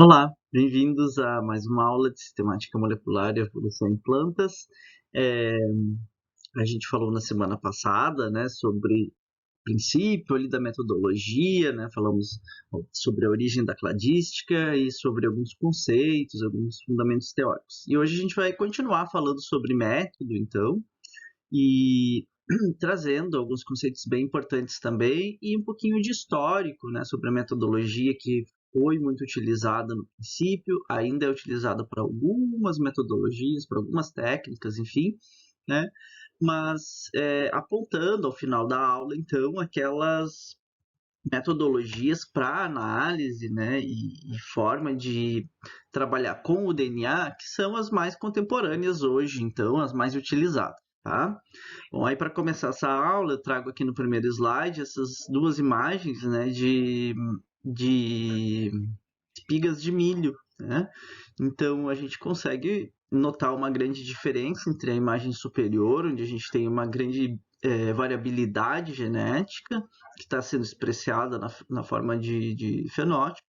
Olá, bem-vindos a mais uma aula de sistemática molecular e evolução em plantas. Eh, a gente falou na semana passada, né, sobre o princípio ali da metodologia, né, falamos sobre a origem da cladística e sobre alguns conceitos, alguns fundamentos teóricos. E hoje a gente vai continuar falando sobre método, então, e trazendo alguns conceitos bem importantes também e um pouquinho de histórico, né, sobre a metodologia que foi muito utilizada no princípio, ainda é utilizada para algumas metodologias, para algumas técnicas, enfim, né, mas apontando ao final da aula, então, aquelas metodologias para análise, né, e forma de trabalhar com o DNA que são as mais contemporâneas hoje, então, as mais utilizadas, tá? Bom, aí para começar essa aula, eu trago aqui no primeiro slide essas duas imagens, né, de espigas de milho, né? Então a gente consegue notar uma grande diferença entre a imagem superior, onde a gente tem uma grande variabilidade genética que está sendo expressada na forma de fenótipo.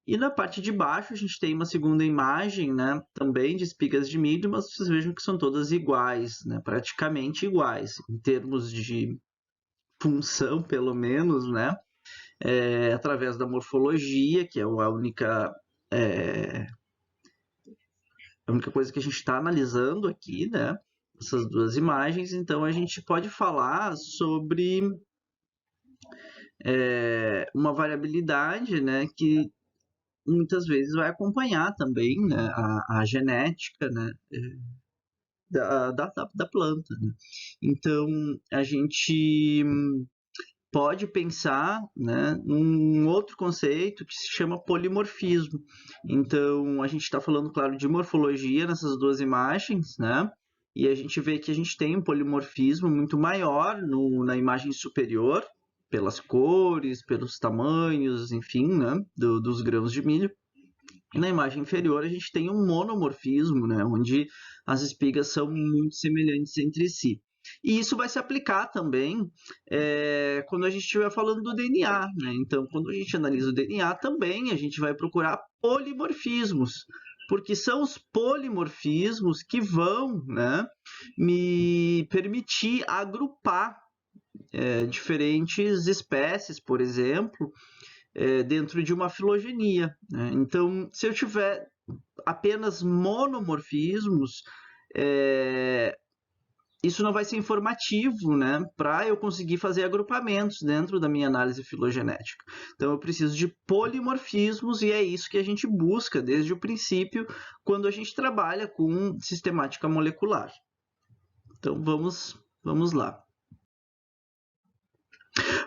E na parte de baixo a gente tem uma segunda imagem, né, também de espigas de milho, mas vocês vejam que são todas iguais, né, praticamente iguais, em termos de função, pelo menos, né, através da morfologia, que é a única coisa que a gente está analisando aqui, né, essas duas imagens. Então a gente pode falar sobre uma variabilidade, né, que muitas vezes vai acompanhar também, né, a genética, né, da planta, né? Então, a gente pode pensar, né, num outro conceito que se chama polimorfismo. Então, a gente está falando, claro, de morfologia nessas duas imagens, né? E a gente vê que a gente tem um polimorfismo muito maior na imagem superior, pelas cores, pelos tamanhos, enfim, né, dos grãos de milho. E na imagem inferior a gente tem um monomorfismo, né, onde as espigas são muito semelhantes entre si. E isso vai se aplicar também quando a gente estiver falando do DNA, né? Então, quando a gente analisa o DNA, também a gente vai procurar polimorfismos, porque são os polimorfismos que vão, né, me permitir agrupar diferentes espécies, por exemplo, dentro de uma filogenia, né? Então, se eu tiver apenas monomorfismos, é, isso não vai ser informativo, né, para eu conseguir fazer agrupamentos dentro da minha análise filogenética. Então, eu preciso de polimorfismos e é isso que a gente busca desde o princípio quando a gente trabalha com sistemática molecular. Então, vamos lá.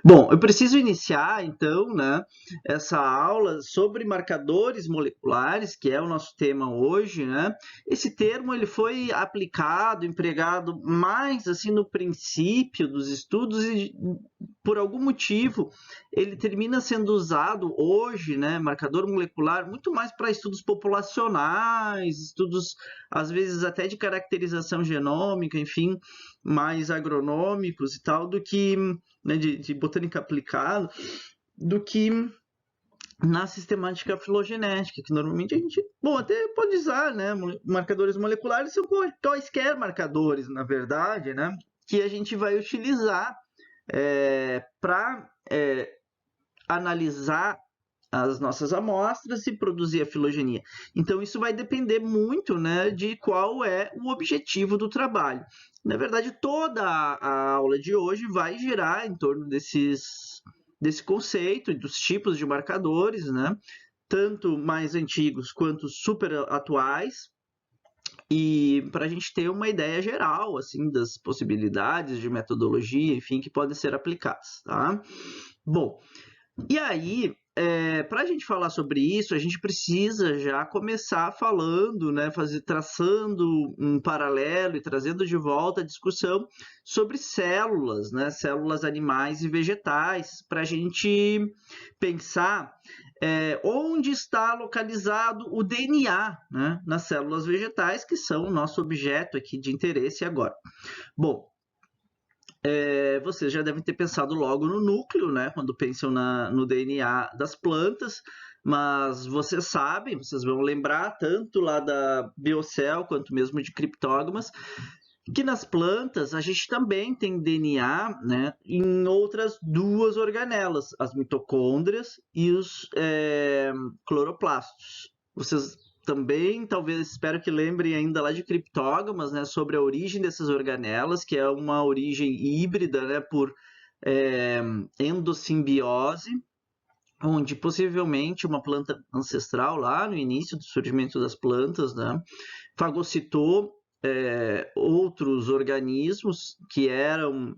Bom, eu preciso iniciar, então, né, essa aula sobre marcadores moleculares, que é o nosso tema hoje, né? Esse termo ele foi aplicado, empregado mais assim no princípio dos estudos e por algum motivo ele termina sendo usado hoje, né, marcador molecular, muito mais para estudos populacionais, estudos às vezes até de caracterização genômica, enfim, mais agronômicos e tal, do que, né, de botânica aplicada, do que na sistemática filogenética, que normalmente a gente, bom, até pode usar, né, marcadores moleculares são quaisquer marcadores, na verdade, né, que a gente vai utilizar para analisar as nossas amostras e produzir a filogenia. Então, isso vai depender muito, né, de qual é o objetivo do trabalho. Na verdade, toda a aula de hoje vai girar em torno desse conceito e dos tipos de marcadores, né, tanto mais antigos quanto super atuais, e para a gente ter uma ideia geral assim das possibilidades de metodologia, enfim, que podem ser aplicadas, tá? Bom, e aí, para a gente falar sobre isso, a gente precisa já começar falando, né, traçando um paralelo e trazendo de volta a discussão sobre células, né, células animais e vegetais, para a gente pensar onde está localizado o DNA, né, nas células vegetais, que são o nosso objeto aqui de interesse agora. Bom, vocês já devem ter pensado logo no núcleo, né? Quando pensam no DNA das plantas, mas vocês sabem, vocês vão lembrar, tanto lá da Biocell quanto mesmo de criptógamas, que nas plantas a gente também tem DNA, né, em outras duas organelas, as mitocôndrias e os cloroplastos. Vocês também, talvez, espero que lembrem ainda lá de criptógamas, né, sobre a origem dessas organelas, que é uma origem híbrida, né, por endossimbiose, onde possivelmente uma planta ancestral lá no início do surgimento das plantas, né, fagocitou outros organismos que eram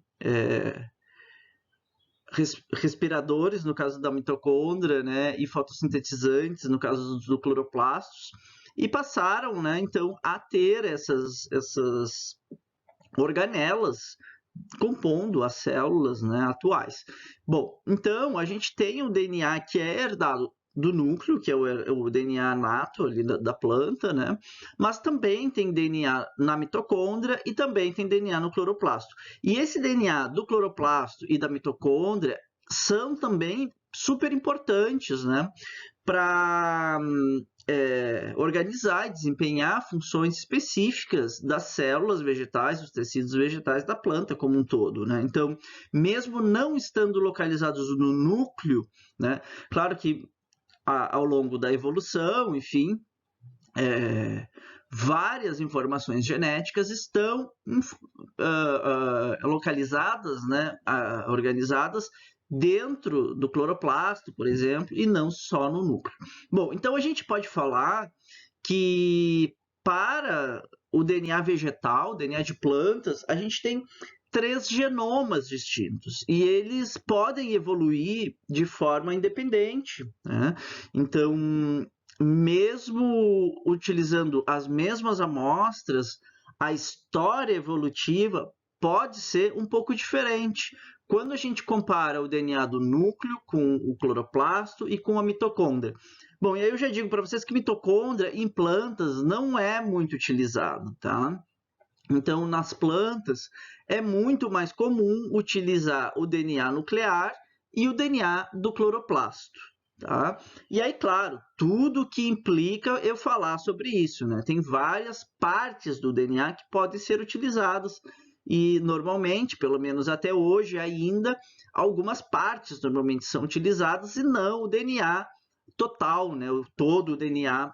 respiradores, no caso da mitocôndria, né, e fotossintetizantes, no caso dos cloroplastos, e passaram, né, então, a ter essas organelas compondo as células, né, atuais. Bom, então a gente tem o DNA que é herdado do núcleo, que é o DNA nato ali da planta, né? Mas também tem DNA na mitocôndria e também tem DNA no cloroplasto. E esse DNA do cloroplasto e da mitocôndria são também super importantes, né? Para organizar e desempenhar funções específicas das células vegetais, dos tecidos vegetais da planta como um todo, né? Então, mesmo não estando localizados no núcleo, né? Claro que ao longo da evolução, enfim, várias informações genéticas estão localizadas, né? Organizadas dentro do cloroplasto, por exemplo, e não só no núcleo. Bom, então a gente pode falar que para o DNA vegetal, DNA de plantas, a gente tem 3 genomas distintos e eles podem evoluir de forma independente, né? Então, mesmo utilizando as mesmas amostras, a história evolutiva pode ser um pouco diferente. Quando a gente compara o DNA do núcleo com o cloroplasto e com a mitocôndria. Bom, e aí eu já digo para vocês que mitocôndria em plantas não é muito utilizado, tá? Então, nas plantas, é muito mais comum utilizar o DNA nuclear e o DNA do cloroplasto, tá? E aí, claro, tudo que implica eu falar sobre isso, né? Tem várias partes do DNA que podem ser utilizadas e, normalmente, pelo menos até hoje ainda, algumas partes normalmente são utilizadas e não o DNA total, né? Todo o DNA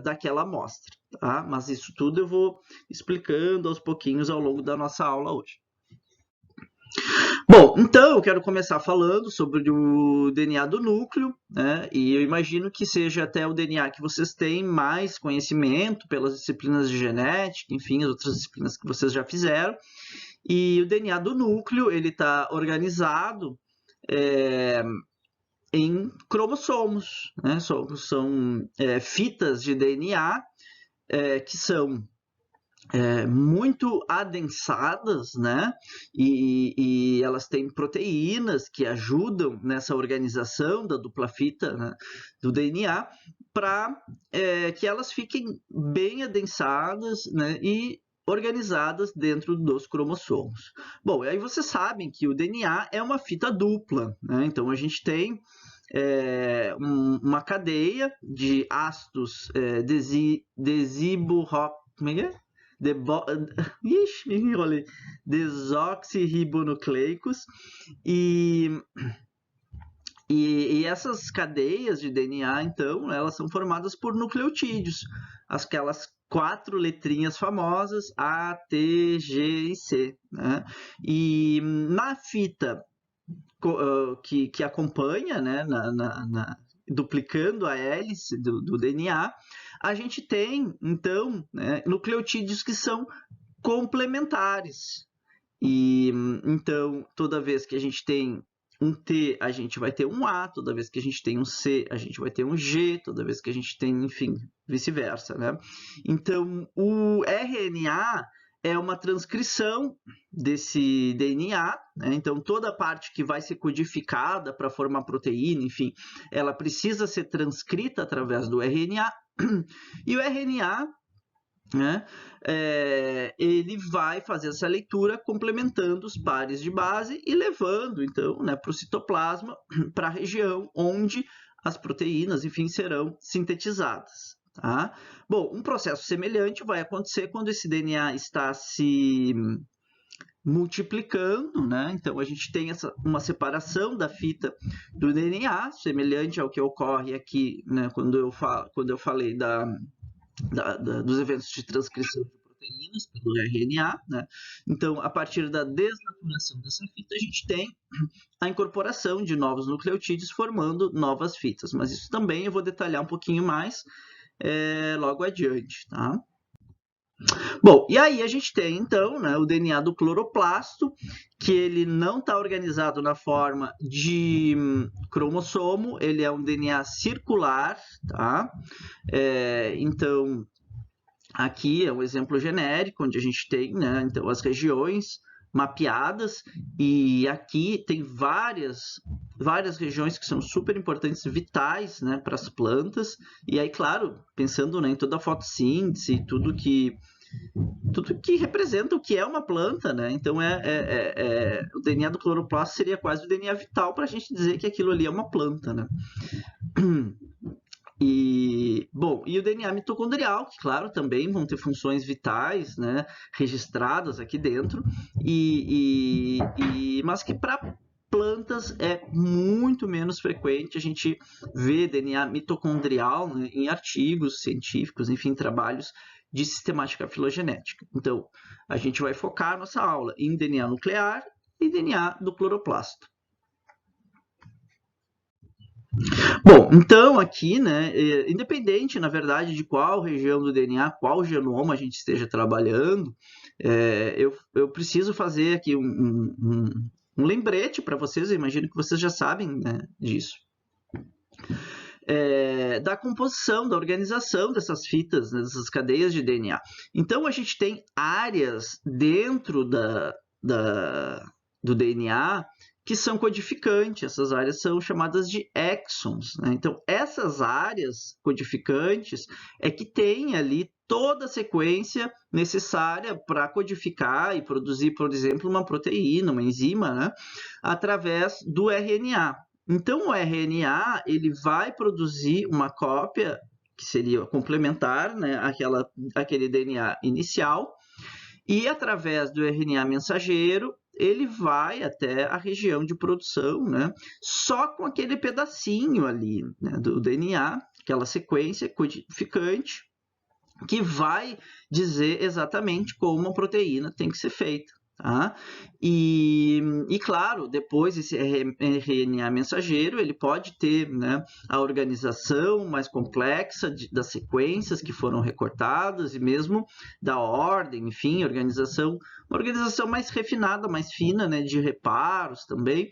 daquela amostra, tá? Mas isso tudo eu vou explicando aos pouquinhos ao longo da nossa aula hoje. Bom, então eu quero começar falando sobre o DNA do núcleo, né? E eu imagino que seja até o DNA que vocês têm mais conhecimento pelas disciplinas de genética, enfim, as outras disciplinas que vocês já fizeram. E o DNA do núcleo, ele está organizado em cromossomos, né? São fitas de DNA que são muito adensadas, né? E elas têm proteínas que ajudam nessa organização da dupla fita, né? Do DNA para que elas fiquem bem adensadas, né? E organizadas dentro dos cromossomos. Bom, aí vocês sabem que o DNA é uma fita dupla, né? Então a gente tem uma cadeia de ácidos como é que é? Ixi, me enrolei. Desoxirribonucleicos e essas cadeias de DNA, então, elas são formadas por nucleotídeos, aquelas 4 letrinhas famosas A, T, G e C, né? E na fita que acompanha, né, duplicando a hélice do DNA, a gente tem, então, né, nucleotídeos que são complementares. E, então, toda vez que a gente tem um T, a gente vai ter um A, toda vez que a gente tem um C, a gente vai ter um G, toda vez que a gente tem, enfim, vice-versa, né? Então, o RNA é uma transcrição desse DNA, né? Então toda a parte que vai ser codificada para formar proteína, enfim, ela precisa ser transcrita através do RNA, e o RNA, né, ele vai fazer essa leitura complementando os pares de base e levando, então, né, para o citoplasma, para a região onde as proteínas, enfim, serão sintetizadas. Tá? Bom, um processo semelhante vai acontecer quando esse DNA está se multiplicando, né? Então a gente tem uma separação da fita do DNA, semelhante ao que ocorre aqui, né? Quando eu falei dos eventos de transcrição de proteínas pelo RNA, né? Então, a partir da desnaturação dessa fita, a gente tem a incorporação de novos nucleotídeos formando novas fitas, mas isso também eu vou detalhar um pouquinho mais logo adiante, tá? Bom, e aí a gente tem, então, né, o DNA do cloroplasto, que ele não está organizado na forma de cromossomo, ele é um DNA circular, tá? Então, aqui é um exemplo genérico, onde a gente tem, né, então, as regiões mapeadas, e aqui tem várias regiões que são super importantes, vitais, né, para as plantas, e aí, claro, pensando, né, em toda a fotossíntese, tudo que representa o que é uma planta, né? Então, o DNA do cloroplasto seria quase o DNA vital para a gente dizer que aquilo ali é uma planta, né? E o DNA mitocondrial, que, claro, também vão ter funções vitais, né, registradas aqui dentro, mas que para plantas é muito menos frequente a gente ver DNA mitocondrial, né, em artigos científicos, enfim, trabalhos de sistemática filogenética. Então, a gente vai focar nossa aula em DNA nuclear e DNA do cloroplasto. Bom, então aqui, né, independente, na verdade, de qual região do DNA, qual genoma a gente esteja trabalhando, eu preciso fazer aqui um lembrete para vocês, eu imagino que vocês já sabem, né, disso. Da composição, da organização dessas fitas, né, dessas cadeias de DNA. Então, a gente tem áreas dentro do DNA que são codificantes. Essas áreas são chamadas de exons, né? Então, essas áreas codificantes é que tem ali toda a sequência necessária para codificar e produzir, por exemplo, uma proteína, uma enzima, né? Através do RNA. Então, o RNA ele vai produzir uma cópia que seria complementar, né, aquele DNA inicial, e através do RNA mensageiro, ele vai até a região de produção, né, só com aquele pedacinho ali, né, do DNA, aquela sequência codificante, que vai dizer exatamente como a proteína tem que ser feita. Tá? E claro, depois esse RNA mensageiro ele pode ter, né, a organização mais complexa das sequências que foram recortadas e mesmo da ordem, enfim, uma organização mais refinada, mais fina, né, de reparos também,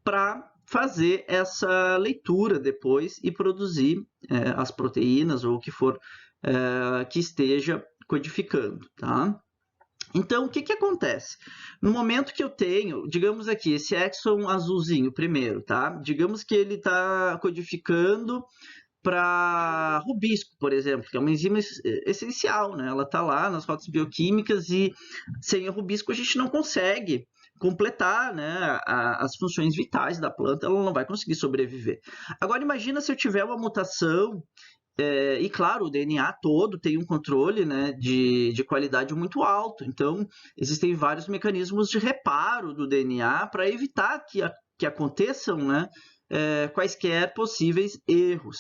para fazer essa leitura depois e produzir as proteínas ou o que for que esteja codificando, tá? Então, o que acontece? No momento que eu tenho, digamos aqui, esse exon azulzinho primeiro, tá? Digamos que ele está codificando para rubisco, por exemplo, que é uma enzima essencial, né? Ela está lá nas rotas bioquímicas e sem o rubisco a gente não consegue completar, né, as funções vitais da planta, ela não vai conseguir sobreviver. Agora, imagina se eu tiver uma mutação e claro, o DNA todo tem um controle, né, de qualidade muito alto. Então, existem vários mecanismos de reparo do DNA para evitar que aconteçam, né, quaisquer possíveis erros.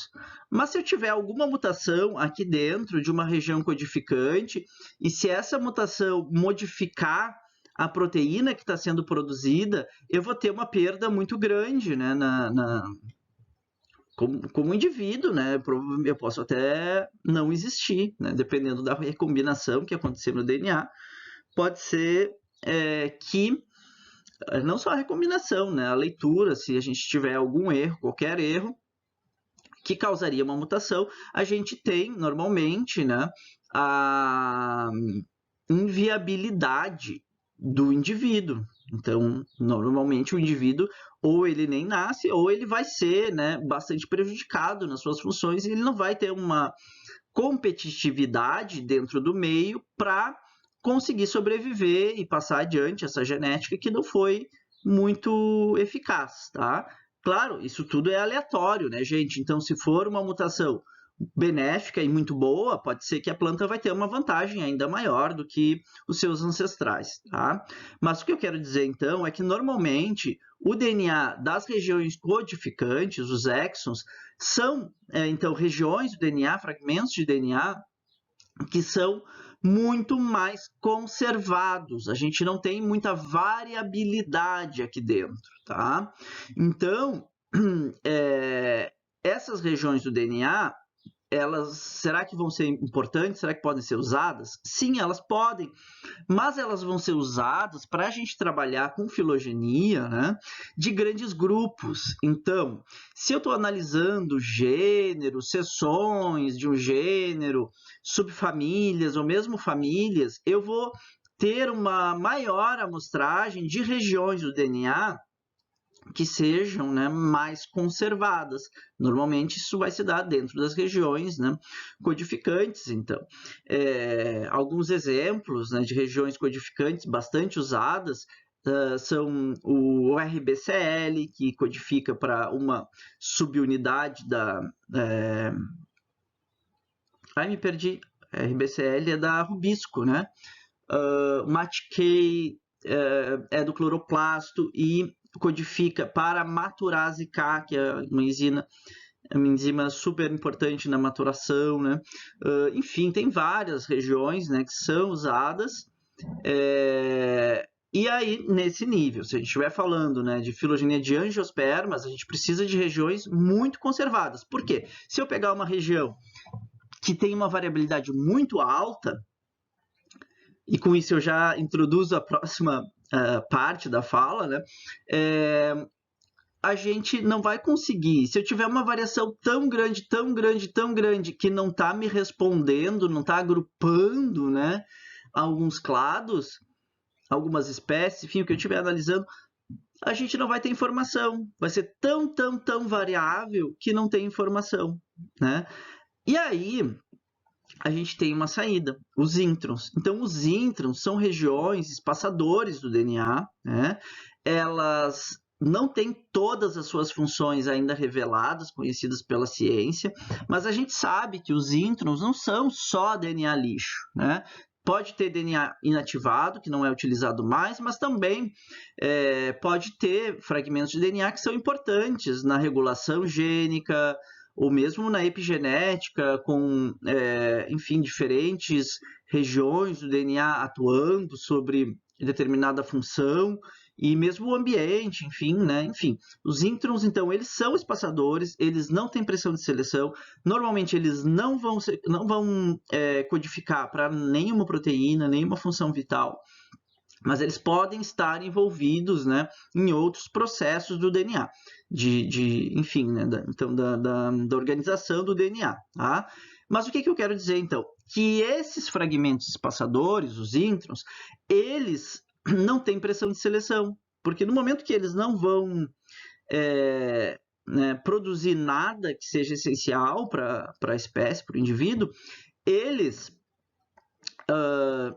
Mas se eu tiver alguma mutação aqui dentro de uma região codificante, e se essa mutação modificar a proteína que está sendo produzida, eu vou ter uma perda muito grande, né, como indivíduo, né, eu posso até não existir, né, dependendo da recombinação que acontecer no DNA, pode ser que, não só a recombinação, né, a leitura, se a gente tiver algum erro, qualquer erro, que causaria uma mutação, a gente tem, normalmente, né, a inviabilidade do indivíduo. Então, normalmente o indivíduo ou ele nem nasce ou ele vai ser, né, bastante prejudicado nas suas funções e ele não vai ter uma competitividade dentro do meio para conseguir sobreviver e passar adiante essa genética que não foi muito eficaz, tá? claro, isso tudo é aleatório, né, gente? Então, se for uma mutação benéfica e muito boa, pode ser que a planta vai ter uma vantagem ainda maior do que os seus ancestrais, tá? Mas o que eu quero dizer, então, é que normalmente o DNA das regiões codificantes, os exons, são, então, regiões do DNA, fragmentos de DNA, que são muito mais conservados. A gente não tem muita variabilidade aqui dentro, tá? Então, essas regiões do DNA, elas, será que vão ser importantes? Será que podem ser usadas? Sim, elas podem, mas elas vão ser usadas para a gente trabalhar com filogenia, né, de grandes grupos. Então, se eu estou analisando gêneros, seções de um gênero, subfamílias ou mesmo famílias, eu vou ter uma maior amostragem de regiões do DNA que sejam, né, mais conservadas. Normalmente isso vai se dar dentro das regiões, né, codificantes. Então, alguns exemplos, né, de regiões codificantes bastante usadas são o RBCL, que codifica para uma subunidade da... me perdi. RBCL é da Rubisco, né? MATK é do cloroplasto e codifica para maturase K, que é uma enzima super importante na maturação, né? Enfim, tem várias regiões, né, que são usadas. E aí, nesse nível, se a gente estiver falando, né, de filogenia de angiospermas, a gente precisa de regiões muito conservadas. Por quê? Se eu pegar uma região que tem uma variabilidade muito alta, e com isso eu já introduzo a próxima parte da fala, né? A gente não vai conseguir. Se eu tiver uma variação tão grande, tão grande, tão grande, que não está me respondendo, não está agrupando, né, alguns clados, algumas espécies, enfim, o que eu estiver analisando, a gente não vai ter informação. Vai ser tão, tão, tão variável que não tem informação, né? E aí, a gente tem uma saída, os introns. Então, os introns são regiões espaçadores do DNA, né? Elas não têm todas as suas funções ainda reveladas, conhecidas pela ciência, mas a gente sabe que os introns não são só DNA lixo, né? Pode ter DNA inativado, que não é utilizado mais, mas também pode ter fragmentos de DNA que são importantes na regulação gênica, ou mesmo na epigenética, com, enfim, diferentes regiões do DNA atuando sobre determinada função, e mesmo o ambiente, enfim, né? Enfim, os introns, então, eles são espaçadores, eles não têm pressão de seleção, normalmente eles não vão codificar para nenhuma proteína, nenhuma função vital, mas eles podem estar envolvidos, né, em outros processos do DNA, enfim, né, da organização do DNA. Tá? Mas o que eu quero dizer, então? Que esses fragmentos espaçadores, os introns, eles não têm pressão de seleção, porque no momento que eles não vão produzir nada que seja essencial para a espécie, para o indivíduo, eles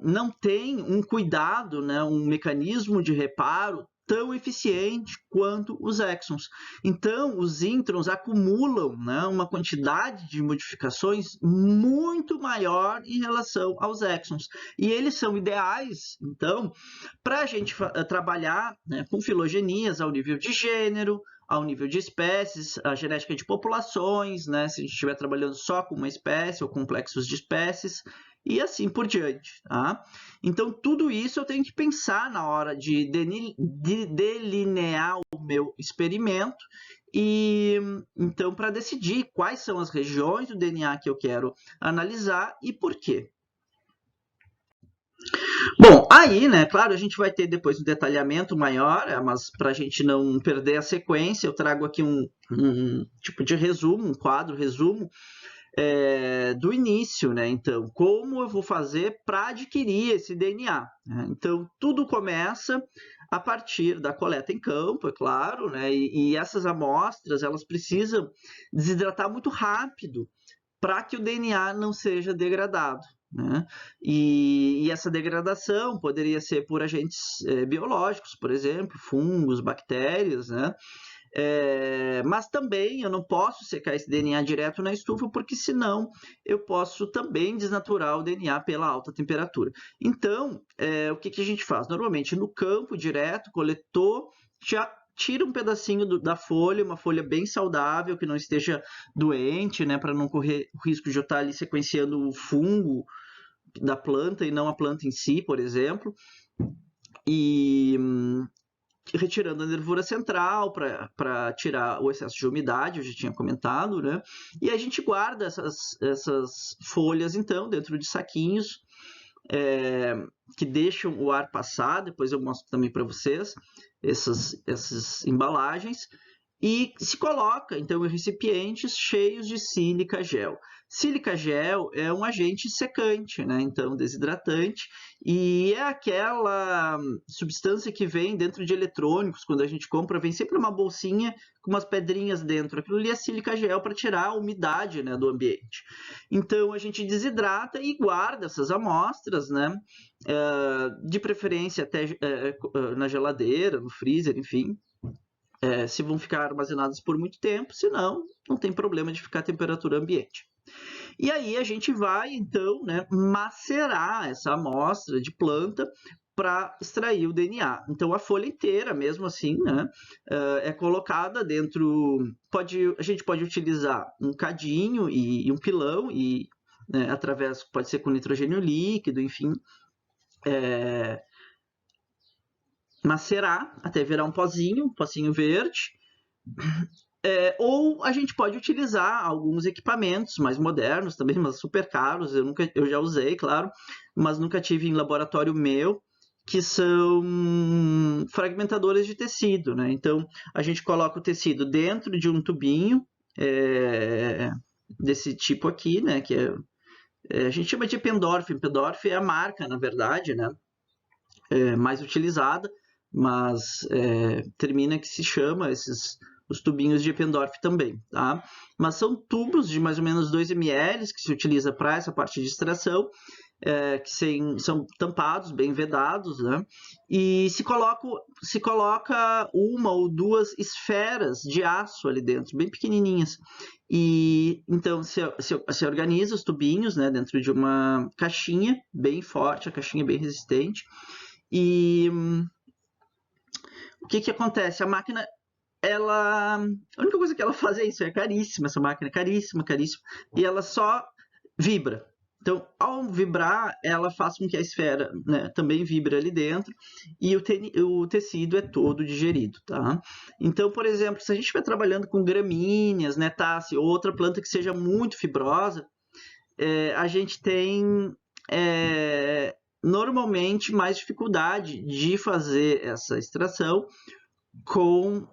não tem um cuidado, né, um mecanismo de reparo tão eficiente quanto os exons. Então, os introns acumulam, né, uma quantidade de modificações muito maior em relação aos exons. E eles são ideais, então, para a gente trabalhar, né, com filogenias ao nível de gênero, ao nível de espécies, a genética de populações, né, se a gente estiver trabalhando só com uma espécie ou complexos de espécies, e assim por diante. Tá? Então, tudo isso eu tenho que pensar na hora de delinear o meu experimento e, então, para decidir quais são as regiões do DNA que eu quero analisar e por quê. Bom, aí, né, claro, a gente vai ter depois um detalhamento maior, mas para a gente não perder a sequência, eu trago aqui um tipo de resumo, um quadro resumo, do início, né? Então, como eu vou fazer para adquirir esse DNA? Né? Então, tudo começa a partir da coleta em campo, é claro, né? E essas amostras, elas precisam desidratar muito rápido para que o DNA não seja degradado. Né? E essa degradação poderia ser por agentes biológicos, por exemplo, fungos, bactérias, né? Mas também eu não posso secar esse DNA direto na estufa, porque senão eu posso também desnaturar o DNA pela alta temperatura. Então, o que a gente faz? Normalmente no campo direto, coletou, já tira um pedacinho da folha, uma folha bem saudável, que não esteja doente, né, para não correr o risco de eu estar ali sequenciando o fungo da planta e não a planta em si, por exemplo. E retirando a nervura central para tirar o excesso de umidade, eu já tinha comentado, né? E a gente guarda essas folhas, então, dentro de saquinhos que deixam o ar passar. Depois eu mostro também para vocês essas embalagens. E se coloca, então, em recipientes cheios de sílica gel. Sílica gel é um agente secante, né? Então, desidratante, e é aquela substância que vem dentro de eletrônicos. Quando a gente compra, vem sempre uma bolsinha com umas pedrinhas dentro. Aquilo ali é sílica gel para tirar a umidade, né, do ambiente. Então, a gente desidrata e guarda essas amostras, né? De preferência até na geladeira, no freezer, enfim. Se vão ficar armazenadas por muito tempo, senão não tem problema de ficar a temperatura ambiente. E aí a gente vai, então, né, macerar essa amostra de planta para extrair o DNA. Então, a folha inteira, mesmo assim, né, é colocada dentro... a gente pode utilizar um cadinho e um pilão, e né, pode ser com nitrogênio líquido, enfim, macerar até virar um pozinho verde. Ou a gente pode utilizar alguns equipamentos mais modernos também, mas super caros. Eu já usei, claro, mas nunca tive em laboratório meu, que são fragmentadores de tecido, né? Então, a gente coloca o tecido dentro de um tubinho desse tipo aqui, né? Que a gente chama de Eppendorf. Eppendorf é a marca, na verdade, né? Mais utilizada, mas termina que se chama os tubinhos de Eppendorf também, tá? Mas são tubos de mais ou menos 2 ml que se utiliza para essa parte de extração, que são tampados, bem vedados, né? E se coloca uma ou duas esferas de aço ali dentro, bem pequenininhas. E então se organiza os tubinhos, né, dentro de uma caixinha bem forte, a caixinha bem resistente. E o que acontece? A máquina, a única coisa que ela faz é isso, é caríssima essa máquina, caríssima, e ela só vibra. Então, ao vibrar, ela faz com que a esfera, né, também vibre ali dentro, e o tecido é todo digerido, tá? Então, por exemplo, se a gente estiver trabalhando com gramíneas, né, ou outra planta que seja muito fibrosa, a gente tem normalmente mais dificuldade de fazer essa extração com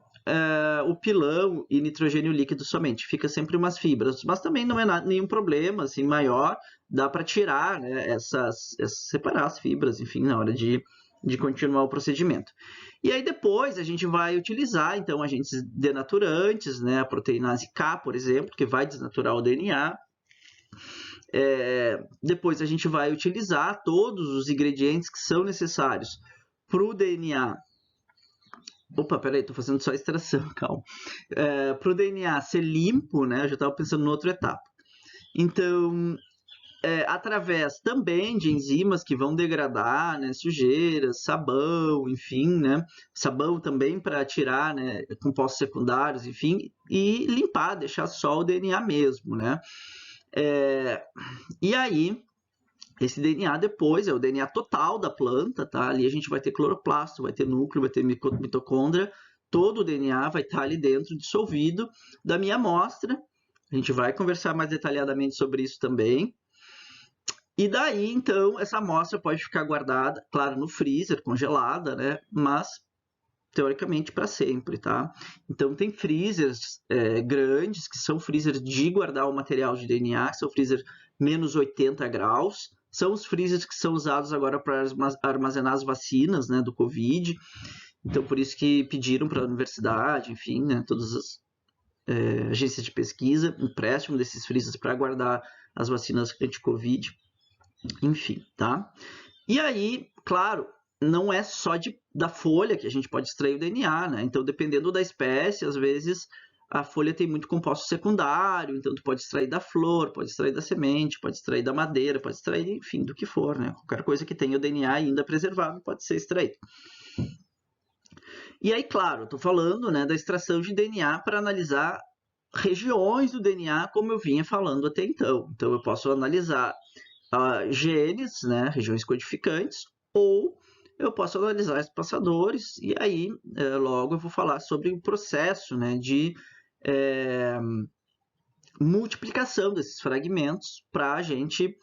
o pilão e nitrogênio líquido somente. Fica sempre umas fibras, mas também não é nenhum problema assim maior. Dá para tirar, né, separar as fibras, enfim, na hora de continuar o procedimento. E aí depois a gente vai utilizar, então, agentes denaturantes, né, a proteinase K, por exemplo, que vai desnaturar o DNA. Depois a gente vai utilizar todos os ingredientes que são necessários para o DNA. Opa, peraí, estou fazendo só extração, calma. Para o DNA ser limpo, né? Eu já estava pensando em outra etapa. Então, através também de enzimas que vão degradar, né, sujeiras, sabão, enfim, né? Sabão também para tirar, né, compostos secundários, enfim, e limpar, deixar só o DNA mesmo, né? E aí, esse DNA depois é o DNA total da planta, tá? Ali a gente vai ter cloroplasto, vai ter núcleo, vai ter mitocôndria, todo o DNA vai estar ali dentro, dissolvido da minha amostra. A gente vai conversar mais detalhadamente sobre isso também. E daí, então, essa amostra pode ficar guardada, claro, no freezer, congelada, né? Mas, teoricamente, para sempre, tá? Então, tem freezers grandes, que são freezers de guardar o material de DNA, que são freezer menos 80 graus. São os freezers que são usados agora para armazenar as vacinas, né, do Covid. Então, por isso que pediram para a universidade, enfim, né, todas as agências de pesquisa, empréstimo desses freezers para guardar as vacinas anti-Covid. Enfim, tá? E aí, claro, não é só da folha que a gente pode extrair o DNA, né? Então, dependendo da espécie, às vezes a folha tem muito composto secundário, então tu pode extrair da flor, pode extrair da semente, pode extrair da madeira, pode extrair, enfim, do que for, né? Qualquer coisa que tenha o DNA ainda preservado pode ser extraído. E aí, claro, estou falando, né, da extração de DNA para analisar regiões do DNA, como eu vinha falando até então. Então, eu posso analisar genes, né, regiões codificantes, ou eu posso analisar espaçadores, e aí logo eu vou falar sobre o processo, né, de multiplicação desses fragmentos para a gente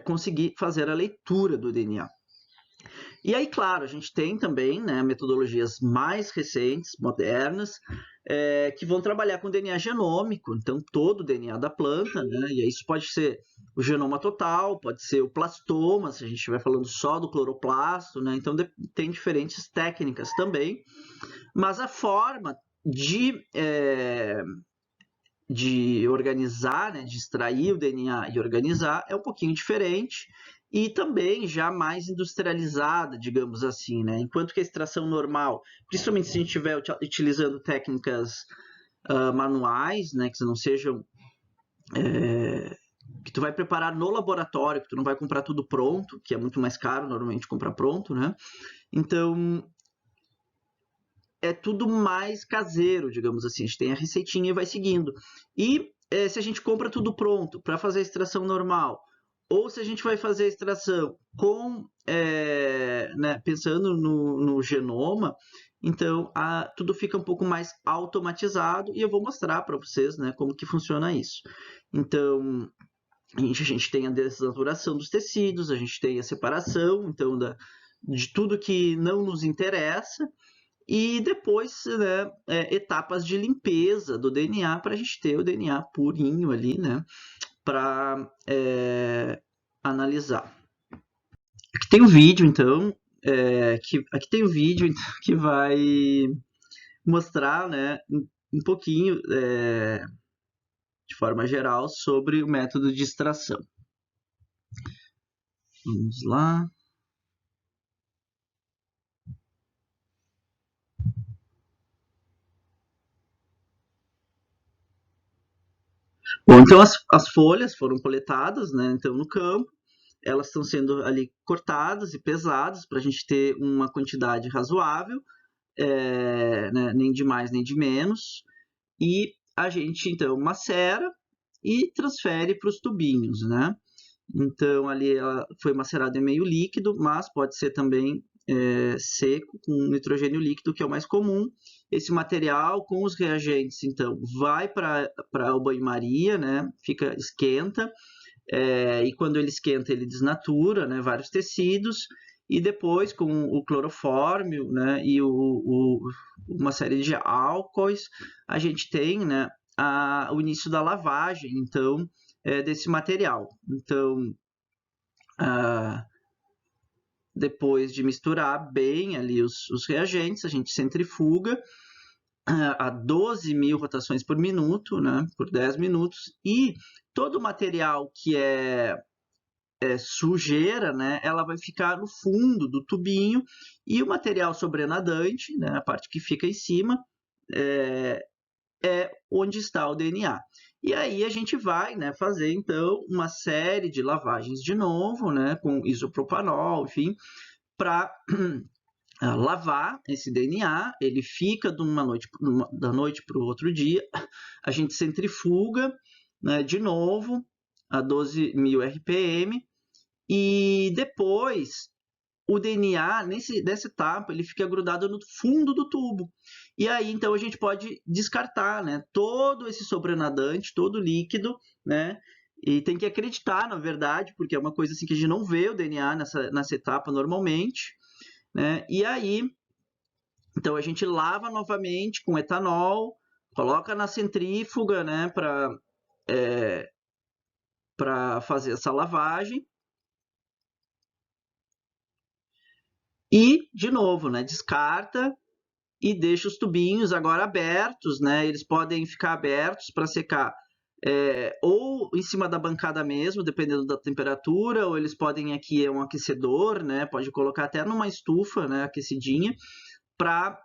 conseguir fazer a leitura do DNA. E aí, claro, a gente tem também, né, metodologias mais recentes, modernas, que vão trabalhar com DNA genômico, então todo o DNA da planta, né, e aí isso pode ser o genoma total, pode ser o plastoma, se a gente estiver falando só do cloroplasto, né, então tem diferentes técnicas também, mas a forma de organizar, né, de extrair o DNA e organizar é um pouquinho diferente e também já mais industrializada, digamos assim, né? Enquanto que a extração normal, principalmente se a gente estiver utilizando técnicas manuais, né, que não sejam que tu vai preparar no laboratório, que tu não vai comprar tudo pronto, que é muito mais caro normalmente comprar pronto, né? Então é tudo mais caseiro, digamos assim. A gente tem a receitinha e vai seguindo. E se a gente compra tudo pronto para fazer a extração normal, ou se a gente vai fazer a extração com, né, pensando no genoma, então tudo fica um pouco mais automatizado e eu vou mostrar para vocês, né, como que funciona isso. Então, a gente tem a desnaturação dos tecidos, a gente tem a separação, então, de tudo que não nos interessa, e depois, né, etapas de limpeza do DNA para a gente ter o DNA purinho ali, né, para analisar. Aqui tem o vídeo, então, aqui tem o vídeo que vai mostrar, né, um pouquinho, de forma geral, sobre o método de extração. Vamos lá. Bom, então as folhas foram coletadas, né, então no campo, elas estão sendo ali cortadas e pesadas para a gente ter uma quantidade razoável, né, nem de mais nem de menos, e a gente então macera e transfere para os tubinhos, né? Então ali ela foi macerada em meio líquido, mas pode ser também seco com nitrogênio líquido, que é o mais comum. Esse material com os reagentes então vai para o banho-maria, né? Esquenta. E quando ele esquenta, ele desnatura, né, vários tecidos, e depois, com o clorofórmio, né, e uma série de álcoois, a gente tem, né, o início da lavagem, então, desse material. Então, depois de misturar bem ali os reagentes, a gente centrifuga a 12.000 rotações por minuto, né, por 10 minutos, e todo o material que é sujeira, né, ela vai ficar no fundo do tubinho, e o material sobrenadante, né, a parte que fica em cima, é onde está o DNA. E aí a gente vai, né, fazer então uma série de lavagens de novo, né, com isopropanol, enfim, para lavar esse DNA. Ele fica da noite para o outro dia, a gente centrifuga, né, de novo a 12.000 RPM, e depois o DNA, nessa etapa, ele fica grudado no fundo do tubo. E aí, então, a gente pode descartar, né, todo esse sobrenadante, todo o líquido, né, e tem que acreditar, na verdade, porque é uma coisa assim que a gente não vê o DNA nessa etapa normalmente, né, e aí, então, a gente lava novamente com etanol, coloca na centrífuga, né, para fazer essa lavagem, e, de novo, né, descarta e deixa os tubinhos agora abertos, né? Eles podem ficar abertos para secar ou em cima da bancada mesmo, dependendo da temperatura, ou eles podem aqui um aquecedor, né? Pode colocar até numa estufa, né, aquecidinha, para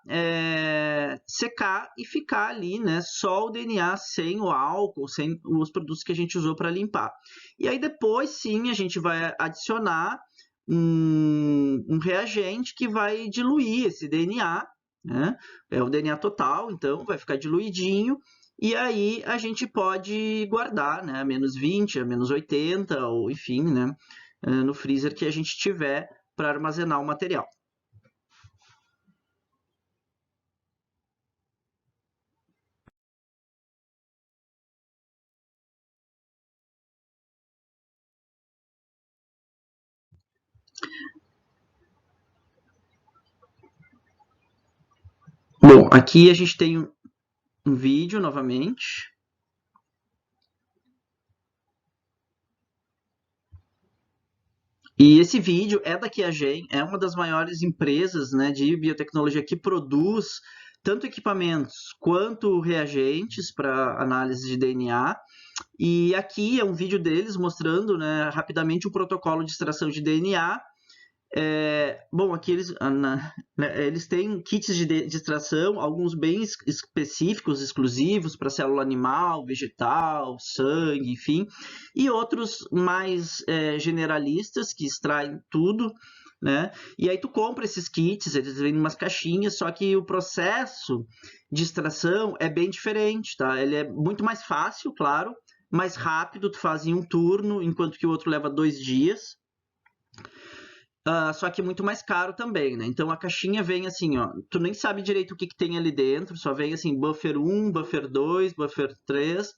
secar e ficar ali, né, só o DNA sem o álcool, sem os produtos que a gente usou para limpar. E aí depois sim a gente vai adicionar um reagente que vai diluir esse DNA, né? É o DNA total, então vai ficar diluidinho. E aí a gente pode guardar, né, a -20, a -80, ou enfim, né, no freezer que a gente tiver para armazenar o material. Bom, aqui a gente tem um vídeo novamente. E esse vídeo é da QIAGEN, é uma das maiores empresas, né, de biotecnologia que produz tanto equipamentos quanto reagentes para análise de DNA. E aqui é um vídeo deles mostrando, né, rapidamente o protocolo de extração de DNA. Bom, aqui eles têm kits de extração, alguns bem específicos, exclusivos para célula animal, vegetal, sangue, enfim, e outros mais generalistas que extraem tudo, né? E aí tu compra esses kits, eles vêm em umas caixinhas, só que o processo de extração é bem diferente, tá? Ele é muito mais fácil, claro, mais rápido, tu faz em um turno, enquanto que o outro leva 2 dias. Só que muito mais caro também, né? Então a caixinha vem assim, ó, tu nem sabe direito o que tem ali dentro, só vem assim, buffer 1, buffer 2, buffer 3,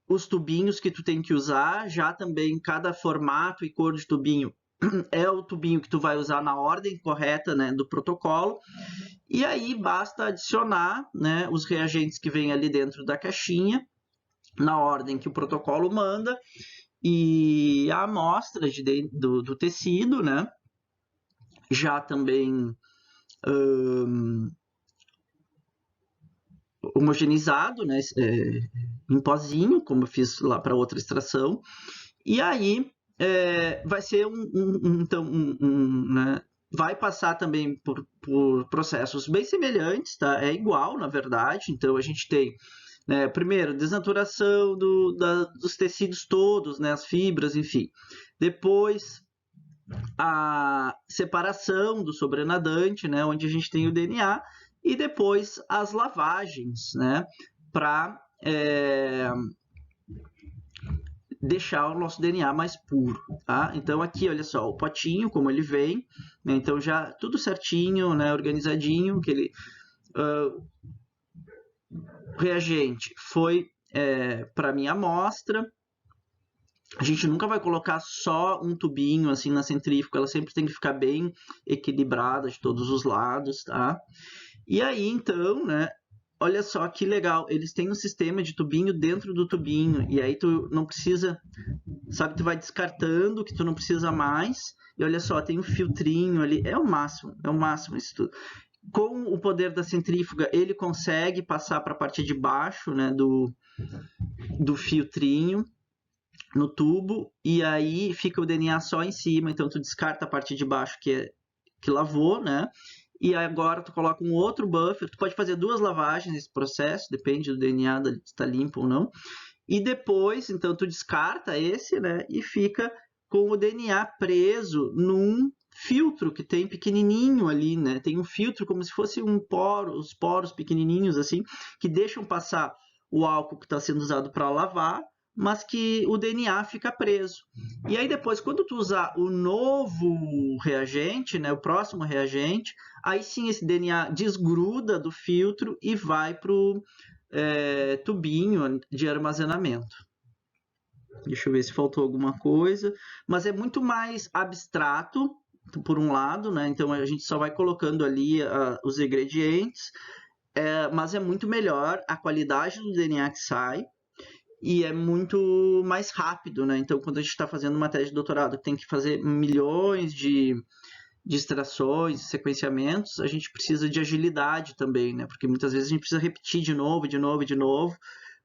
os tubinhos que tu tem que usar, já também cada formato e cor de tubinho é o tubinho que tu vai usar na ordem correta, né, do protocolo. E aí basta adicionar, né, os reagentes que vem ali dentro da caixinha, na ordem que o protocolo manda, e a amostra do tecido, né, já também homogeneizado, né, em pozinho, como eu fiz lá para outra extração. E aí vai ser né, vai passar também por processos bem semelhantes, tá? É igual, na verdade. Então a gente tem, né, primeiro, desnaturação dos tecidos todos, né, as fibras, enfim. Depois a separação do sobrenadante, né, onde a gente tem o DNA, e depois as lavagens, né, para deixar o nosso DNA mais puro, tá? Então aqui, olha só, o potinho, como ele vem, né, então já tudo certinho, né, organizadinho, aquele reagente foi para minha amostra. A gente nunca vai colocar só um tubinho assim na centrífuga, ela sempre tem que ficar bem equilibrada de todos os lados, tá? E aí, então, né, olha só que legal, eles têm um sistema de tubinho dentro do tubinho, e aí tu não precisa, sabe, tu vai descartando o que tu não precisa mais, e olha só, tem um filtrinho ali, é o máximo isso tudo. Com o poder da centrífuga, ele consegue passar para a parte de baixo, né, do filtrinho, no tubo, e aí fica o DNA só em cima, então tu descarta a parte de baixo que lavou, né? E agora tu coloca um outro buffer, tu pode fazer 2 lavagens nesse processo, depende do DNA se está limpo ou não. E depois, então tu descarta esse, né? E fica com o DNA preso num filtro que tem pequenininho ali, né? Tem um filtro como se fosse os poros pequenininhos assim, que deixam passar o álcool que está sendo usado para lavar, mas que o DNA fica preso. E aí depois, quando tu usar o novo reagente, né, o próximo reagente, aí sim esse DNA desgruda do filtro e vai para o tubinho de armazenamento. Deixa eu ver se faltou alguma coisa. Mas é muito mais abstrato, por um lado, né? Então a gente só vai colocando ali os ingredientes, mas é muito melhor a qualidade do DNA que sai e é muito mais rápido, né? Então, quando a gente está fazendo uma tese de doutorado que tem que fazer milhões de extrações, sequenciamentos, a gente precisa de agilidade também, né? Porque muitas vezes a gente precisa repetir de novo,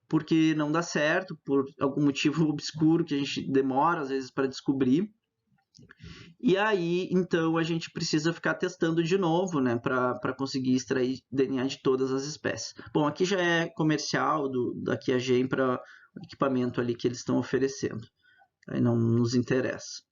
porque não dá certo, por algum motivo obscuro que a gente demora às vezes para descobrir. E aí, então, a gente precisa ficar testando de novo, né, para conseguir extrair DNA de todas as espécies. Bom, aqui já é comercial da QIAGEN para o equipamento ali que eles estão oferecendo. Aí não nos interessa.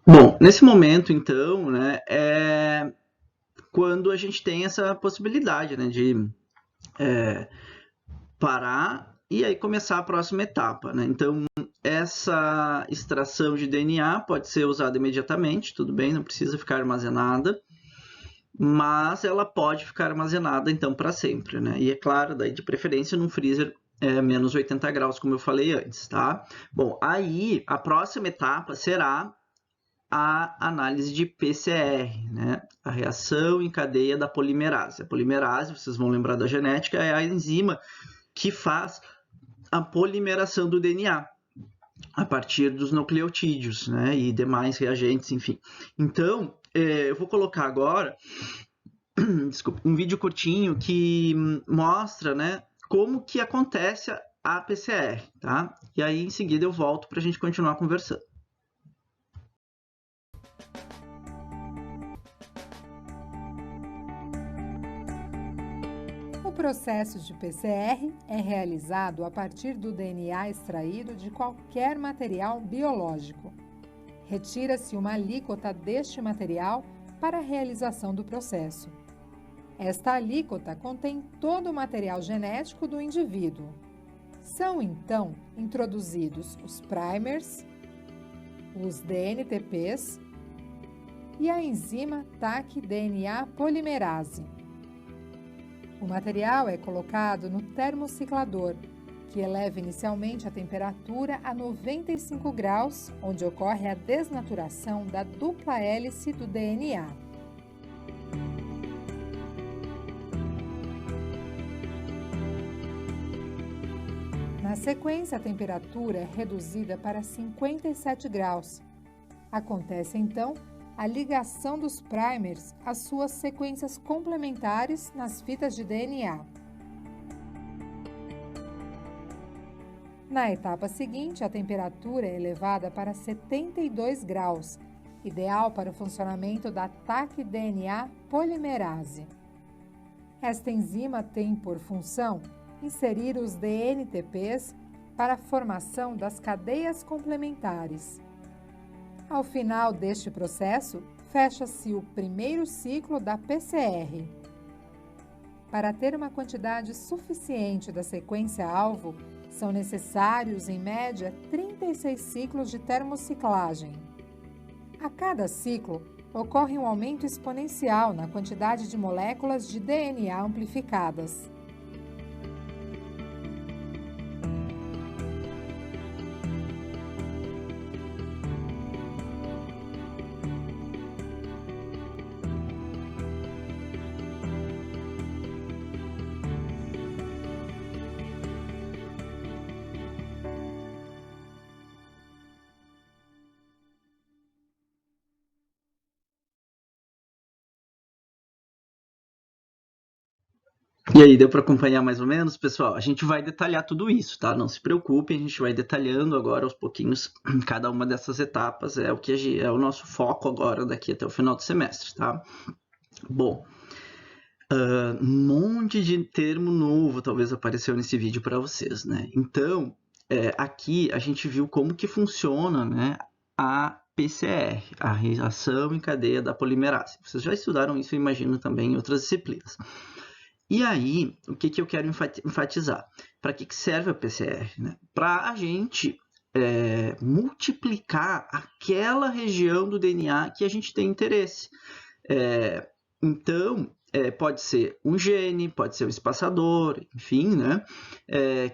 Bom, nesse momento, então, né, quando a gente tem essa possibilidade, né, de parar e aí começar a próxima etapa, né? Então, essa extração de DNA pode ser usada imediatamente, tudo bem, não precisa ficar armazenada, mas ela pode ficar armazenada, então, para sempre, né? E é claro, daí de preferência num freezer menos 80 graus, como eu falei antes, tá? Bom, aí a próxima etapa será a análise de PCR, né? A reação em cadeia da polimerase. A polimerase, vocês vão lembrar da genética, é a enzima que faz a polimeração do DNA a partir dos nucleotídeos, né? E demais reagentes, enfim. Então, eu vou colocar agora desculpa, um vídeo curtinho que mostra, né, como que acontece a PCR, tá? E aí, em seguida, eu volto para a gente continuar conversando. O processo de PCR é realizado a partir do DNA extraído de qualquer material biológico. Retira-se uma alíquota deste material para a realização do processo. Esta alíquota contém todo o material genético do indivíduo. São, então, introduzidos os primers, os DNTPs e a enzima TAC-DNA polimerase. O material é colocado no termociclador, que eleva inicialmente a temperatura a 95 graus, onde ocorre a desnaturação da dupla hélice do DNA. Na sequência, a temperatura é reduzida para 57 graus. Acontece, então, a ligação dos primers às suas sequências complementares nas fitas de DNA. Na etapa seguinte, a temperatura é elevada para 72 graus, ideal para o funcionamento da TAC-DNA polimerase. Esta enzima tem por função inserir os DNTPs para a formação das cadeias complementares. Ao final deste processo, fecha-se o primeiro ciclo da PCR. Para ter uma quantidade suficiente da sequência-alvo, são necessários, em média, 36 ciclos de termociclagem. A cada ciclo, ocorre um aumento exponencial na quantidade de moléculas de DNA amplificadas. E aí, deu para acompanhar mais ou menos, pessoal? A gente vai detalhar tudo isso, tá? Não se preocupem, a gente vai detalhando agora aos pouquinhos cada uma dessas etapas. É o que é o nosso foco agora daqui até o final do semestre, tá? Bom, um monte de termo novo talvez apareceu nesse vídeo para vocês, né? Então, aqui a gente viu como que funciona, né, a PCR, a reação em cadeia da polimerase. Vocês já estudaram isso, eu imagino, também em outras disciplinas. E aí, o que eu quero enfatizar? Para que serve a PCR? Né? Para a gente multiplicar aquela região do DNA que a gente tem interesse. Então, pode ser um gene, pode ser um espaçador, enfim, né?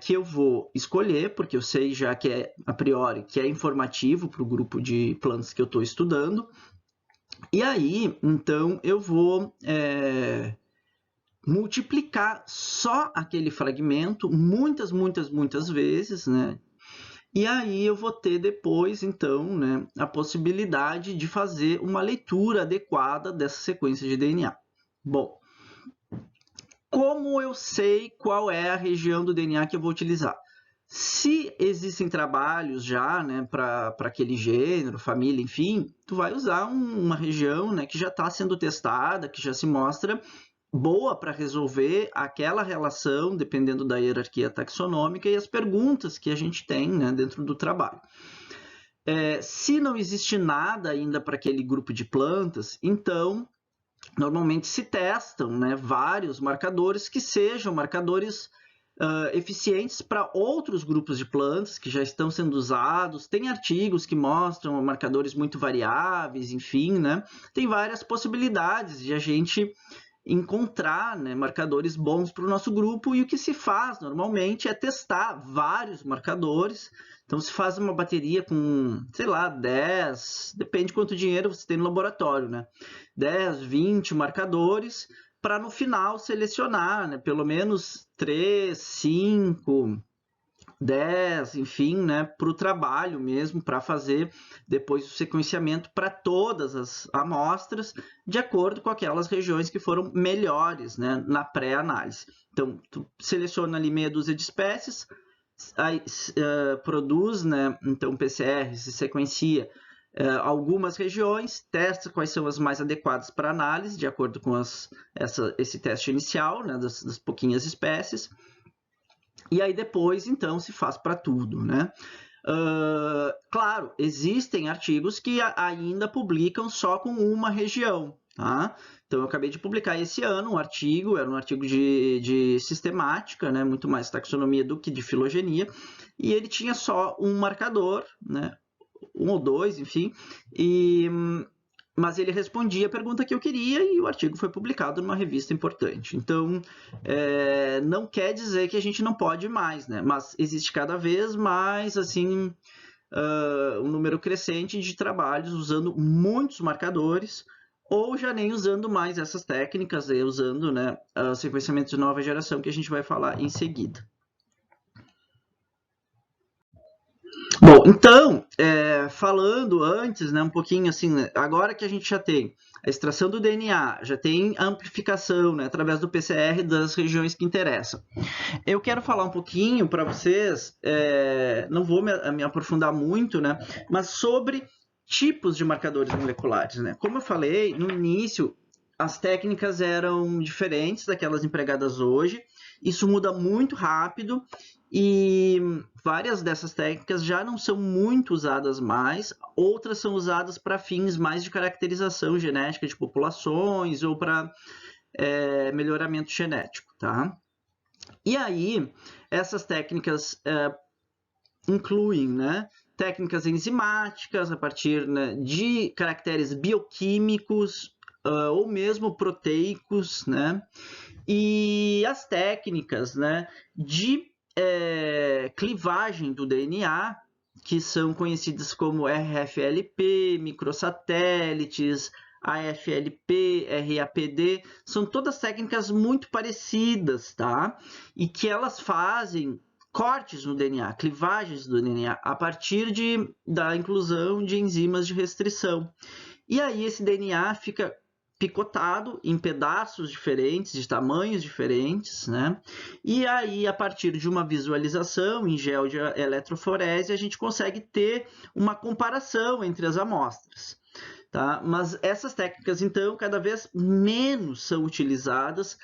Que eu vou escolher, porque eu sei já que é, a priori, que é informativo para o grupo de plantas que eu estou estudando. E aí, então, eu vou multiplicar só aquele fragmento muitas vezes, né? E aí eu vou ter depois, então, né, a possibilidade de fazer uma leitura adequada dessa sequência de DNA. Bom, como eu sei qual é a região do DNA que eu vou utilizar? Se existem trabalhos já, né, para aquele gênero, família, enfim, tu vai usar uma região, né, que já está sendo testada, que já se mostra boa para resolver aquela relação, dependendo da hierarquia taxonômica e as perguntas que a gente tem, né, dentro do trabalho. Se não existe nada ainda para aquele grupo de plantas, então normalmente se testam, né, vários marcadores que sejam marcadores eficientes para outros grupos de plantas que já estão sendo usados. Tem artigos que mostram marcadores muito variáveis, enfim, né? Tem várias possibilidades de a gente encontrar, né, marcadores bons para o nosso grupo, e o que se faz normalmente é testar vários marcadores. Então se faz uma bateria com, sei lá, 10, depende quanto dinheiro você tem no laboratório, né? 10, 20 marcadores, para no final selecionar, né, pelo menos 3, 5, 10, enfim, né, para o trabalho mesmo, para fazer depois o sequenciamento para todas as amostras, de acordo com aquelas regiões que foram melhores, né, na pré-análise. Então, tu seleciona ali meia dúzia de espécies, aí, produz, né, então PCR, se sequencia algumas regiões, testa quais são as mais adequadas para análise, de acordo com esse teste inicial, né, das pouquinhas espécies, e aí depois, então, se faz para tudo, né? Claro, existem artigos que ainda publicam só com uma região, tá? Então, eu acabei de publicar esse ano um artigo, era um artigo de sistemática, né, muito mais taxonomia do que de filogenia, e ele tinha só um marcador, né, um ou dois, enfim, mas ele respondia a pergunta que eu queria e o artigo foi publicado numa revista importante. Então, não quer dizer que a gente não pode mais, né? Mas existe cada vez mais, assim, um número crescente de trabalhos usando muitos marcadores, ou já nem usando mais essas técnicas, usando, né, sequenciamento de nova geração, que a gente vai falar em seguida. Bom, então, falando antes, né, um pouquinho assim, agora que a gente já tem a extração do DNA, já tem a amplificação, né, através do PCR das regiões que interessam. Eu quero falar um pouquinho para vocês, não vou me aprofundar muito, né, mas sobre tipos de marcadores moleculares, né. Como eu falei, no início, as técnicas eram diferentes daquelas empregadas hoje, isso muda muito rápido, e várias dessas técnicas já não são muito usadas mais, outras são usadas para fins mais de caracterização genética de populações ou para melhoramento genético, tá? E aí, essas técnicas incluem, né, técnicas enzimáticas a partir, né, de caracteres bioquímicos ou mesmo proteicos, né? E as técnicas, né, de clivagem do DNA, que são conhecidas como RFLP, microsatélites, AFLP, RAPD, são todas técnicas muito parecidas, tá? E que elas fazem cortes no DNA, clivagens do DNA, a partir da inclusão de enzimas de restrição. E aí esse DNA fica picotado em pedaços diferentes, de tamanhos diferentes, né? E aí, a partir de uma visualização em gel de eletroforese, a gente consegue ter uma comparação entre as amostras, tá? Mas essas técnicas, então, cada vez menos são utilizadas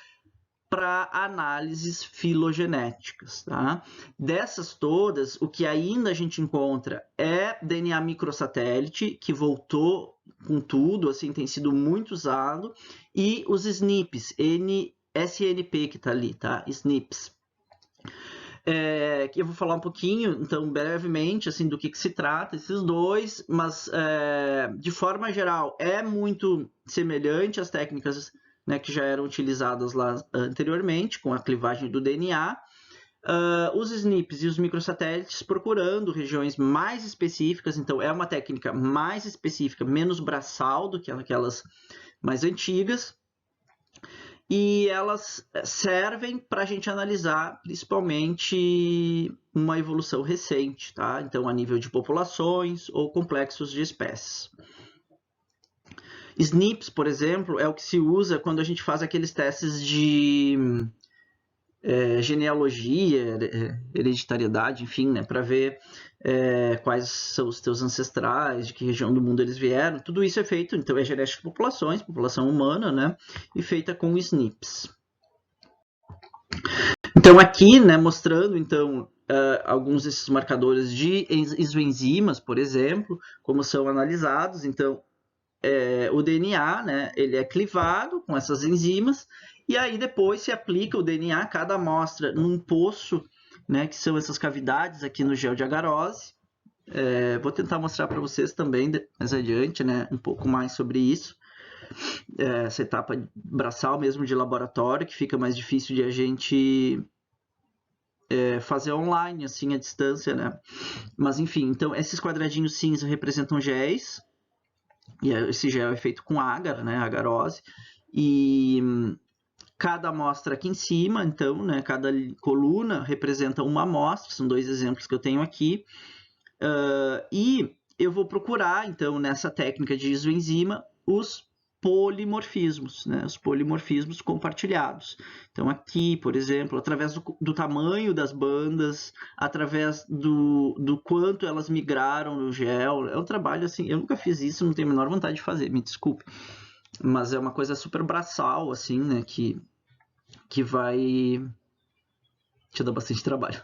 para análises filogenéticas, tá? Dessas todas, o que ainda a gente encontra é DNA microsatélite, que voltou com tudo, assim, tem sido muito usado, e os SNPs, SNP que está ali, tá? SNPs. Que eu vou falar um pouquinho, então, brevemente, assim, do que se trata esses dois, mas, de forma geral, é muito semelhante às técnicas, né, que já eram utilizadas lá anteriormente, com a clivagem do DNA. Os SNPs e os microsatélites procurando regiões mais específicas, então é uma técnica mais específica, menos braçal do que aquelas mais antigas, e elas servem para a gente analisar principalmente uma evolução recente, tá? Então a nível de populações ou complexos de espécies. SNPs, por exemplo, é o que se usa quando a gente faz aqueles testes de genealogia, hereditariedade, enfim, né, para ver quais são os teus ancestrais, de que região do mundo eles vieram. Tudo isso é feito, então é genética de populações, população humana, né, e feita com SNPs. Então aqui, né, mostrando então alguns desses marcadores de isoenzimas, por exemplo, como são analisados. Então o DNA, né, ele é clivado com essas enzimas, e aí depois se aplica o DNA, cada amostra, num poço, né, que são essas cavidades aqui no gel de agarose. Vou tentar mostrar para vocês também mais adiante, né, um pouco mais sobre isso. Essa etapa braçal mesmo de laboratório, que fica mais difícil de a gente fazer online, assim, à distância, né? Mas enfim, então esses quadradinhos cinza representam géis, e esse gel é feito com agar, né, agarose, e cada amostra aqui em cima, então, né, cada coluna representa uma amostra, são 2 exemplos que eu tenho aqui, e eu vou procurar, então, nessa técnica de isoenzima, os polimorfismos, né, os polimorfismos compartilhados. Então, aqui, por exemplo, através do tamanho das bandas, através do quanto elas migraram no gel, é um trabalho assim, eu nunca fiz isso, não tenho a menor vontade de fazer, me desculpe, mas é uma coisa super braçal, assim, né, que vai te dar bastante trabalho.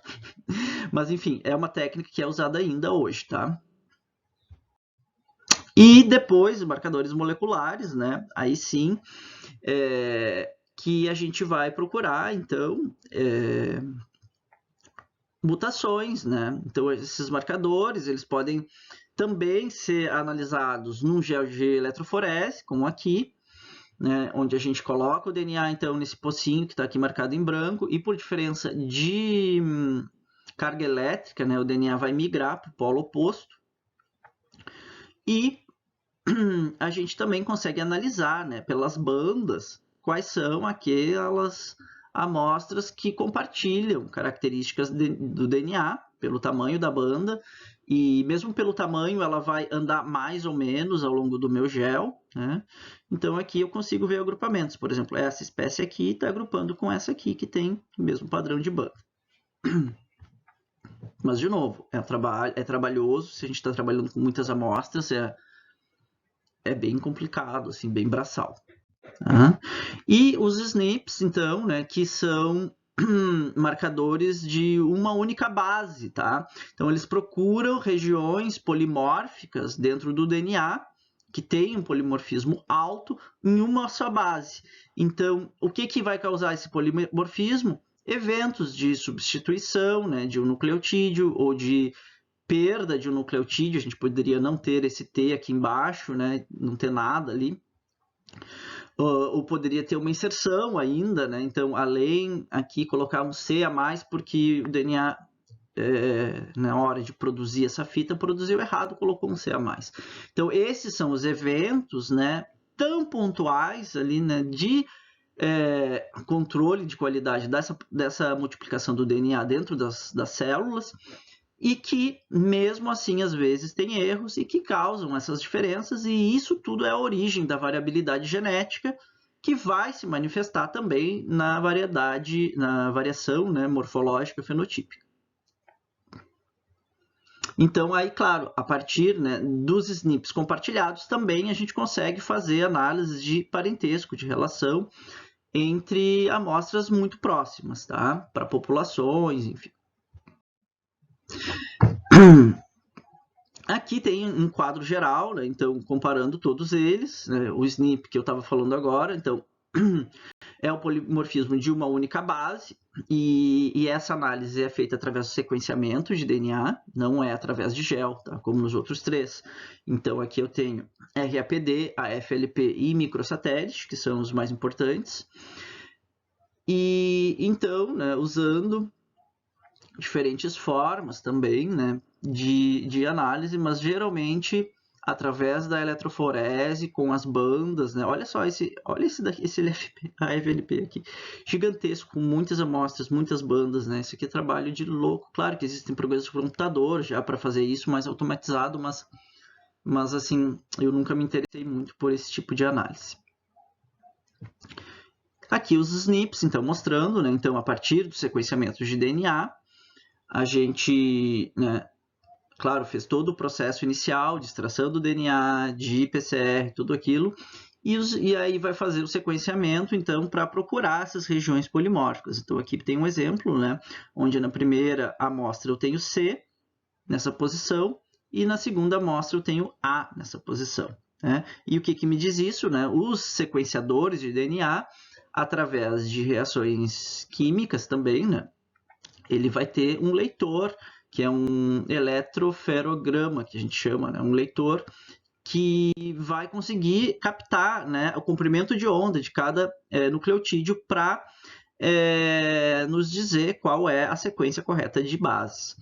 Mas, enfim, é uma técnica que é usada ainda hoje, tá? E depois, marcadores moleculares, né? Aí sim, que a gente vai procurar, então, mutações, né? Então, esses marcadores, eles podem também ser analisados num gel de eletroforese, como aqui, né, onde a gente coloca o DNA, então, nesse pocinho que está aqui marcado em branco, e por diferença de carga elétrica, né, o DNA vai migrar para o polo oposto, e a gente também consegue analisar, né, pelas bandas quais são aquelas amostras que compartilham características do DNA, pelo tamanho da banda, e mesmo pelo tamanho ela vai andar mais ou menos ao longo do meu gel, né? Então aqui eu consigo ver agrupamentos, por exemplo, essa espécie aqui está agrupando com essa aqui que tem o mesmo padrão de banda. Mas de novo, é trabalhoso, se a gente está trabalhando com muitas amostras, é bem complicado, assim, bem braçal. Tá? E os SNPs, então, né, que são marcadores de uma única base, tá? Então, eles procuram regiões polimórficas dentro do DNA que tem um polimorfismo alto em uma só base. Então, o que vai causar esse polimorfismo? Eventos de substituição, né, de um nucleotídeo ou de perda de um nucleotídeo, a gente poderia não ter esse T aqui embaixo, né, não ter nada ali. Ou poderia ter uma inserção ainda, né? Então, além aqui colocar um C a mais, porque o DNA, na hora de produzir essa fita, produziu errado, colocou um C a mais. Então, esses são os eventos, né, tão pontuais ali, né, de controle de qualidade dessa multiplicação do DNA dentro das células, e que, mesmo assim, às vezes tem erros e que causam essas diferenças, e isso tudo é a origem da variabilidade genética, que vai se manifestar também na variação, né, morfológica fenotípica. Então, aí, claro, a partir, né, dos SNPs compartilhados, também a gente consegue fazer análises de parentesco, de relação entre amostras muito próximas, tá? Para populações, enfim. Aqui tem um quadro geral, né? Então, comparando todos eles, né? O SNP que eu estava falando agora, então, é o polimorfismo de uma única base, e essa análise é feita através do sequenciamento de DNA, não é através de gel, tá? Como nos outros 3. Então, aqui eu tenho RAPD, AFLP e microsatélite, que são os mais importantes. E, então, né, usando diferentes formas também, né, de análise, mas geralmente através da eletroforese com as bandas, né? Olha só olha esse LFP, AFLP aqui, gigantesco, com muitas amostras, muitas bandas, né? Isso aqui é trabalho de louco. Claro que existem programas de computador já para fazer isso mais automatizado, mas assim, eu nunca me interessei muito por esse tipo de análise. Aqui os SNPs, então, mostrando, né? Então, a partir do sequenciamento de DNA, a gente, né, claro, fez todo o processo inicial de extração do DNA, de PCR, tudo aquilo, e aí vai fazer o sequenciamento, então, para procurar essas regiões polimórficas. Então, aqui tem um exemplo, né, onde na primeira amostra eu tenho C nessa posição, e na segunda amostra eu tenho A nessa posição. né? E o que me diz isso, né? Os sequenciadores de DNA, através de reações químicas também, né? Ele vai ter um leitor, que é um eletroferograma, que a gente chama, né? Um leitor que vai conseguir captar, né, o comprimento de onda de cada nucleotídeo para nos dizer qual é a sequência correta de bases.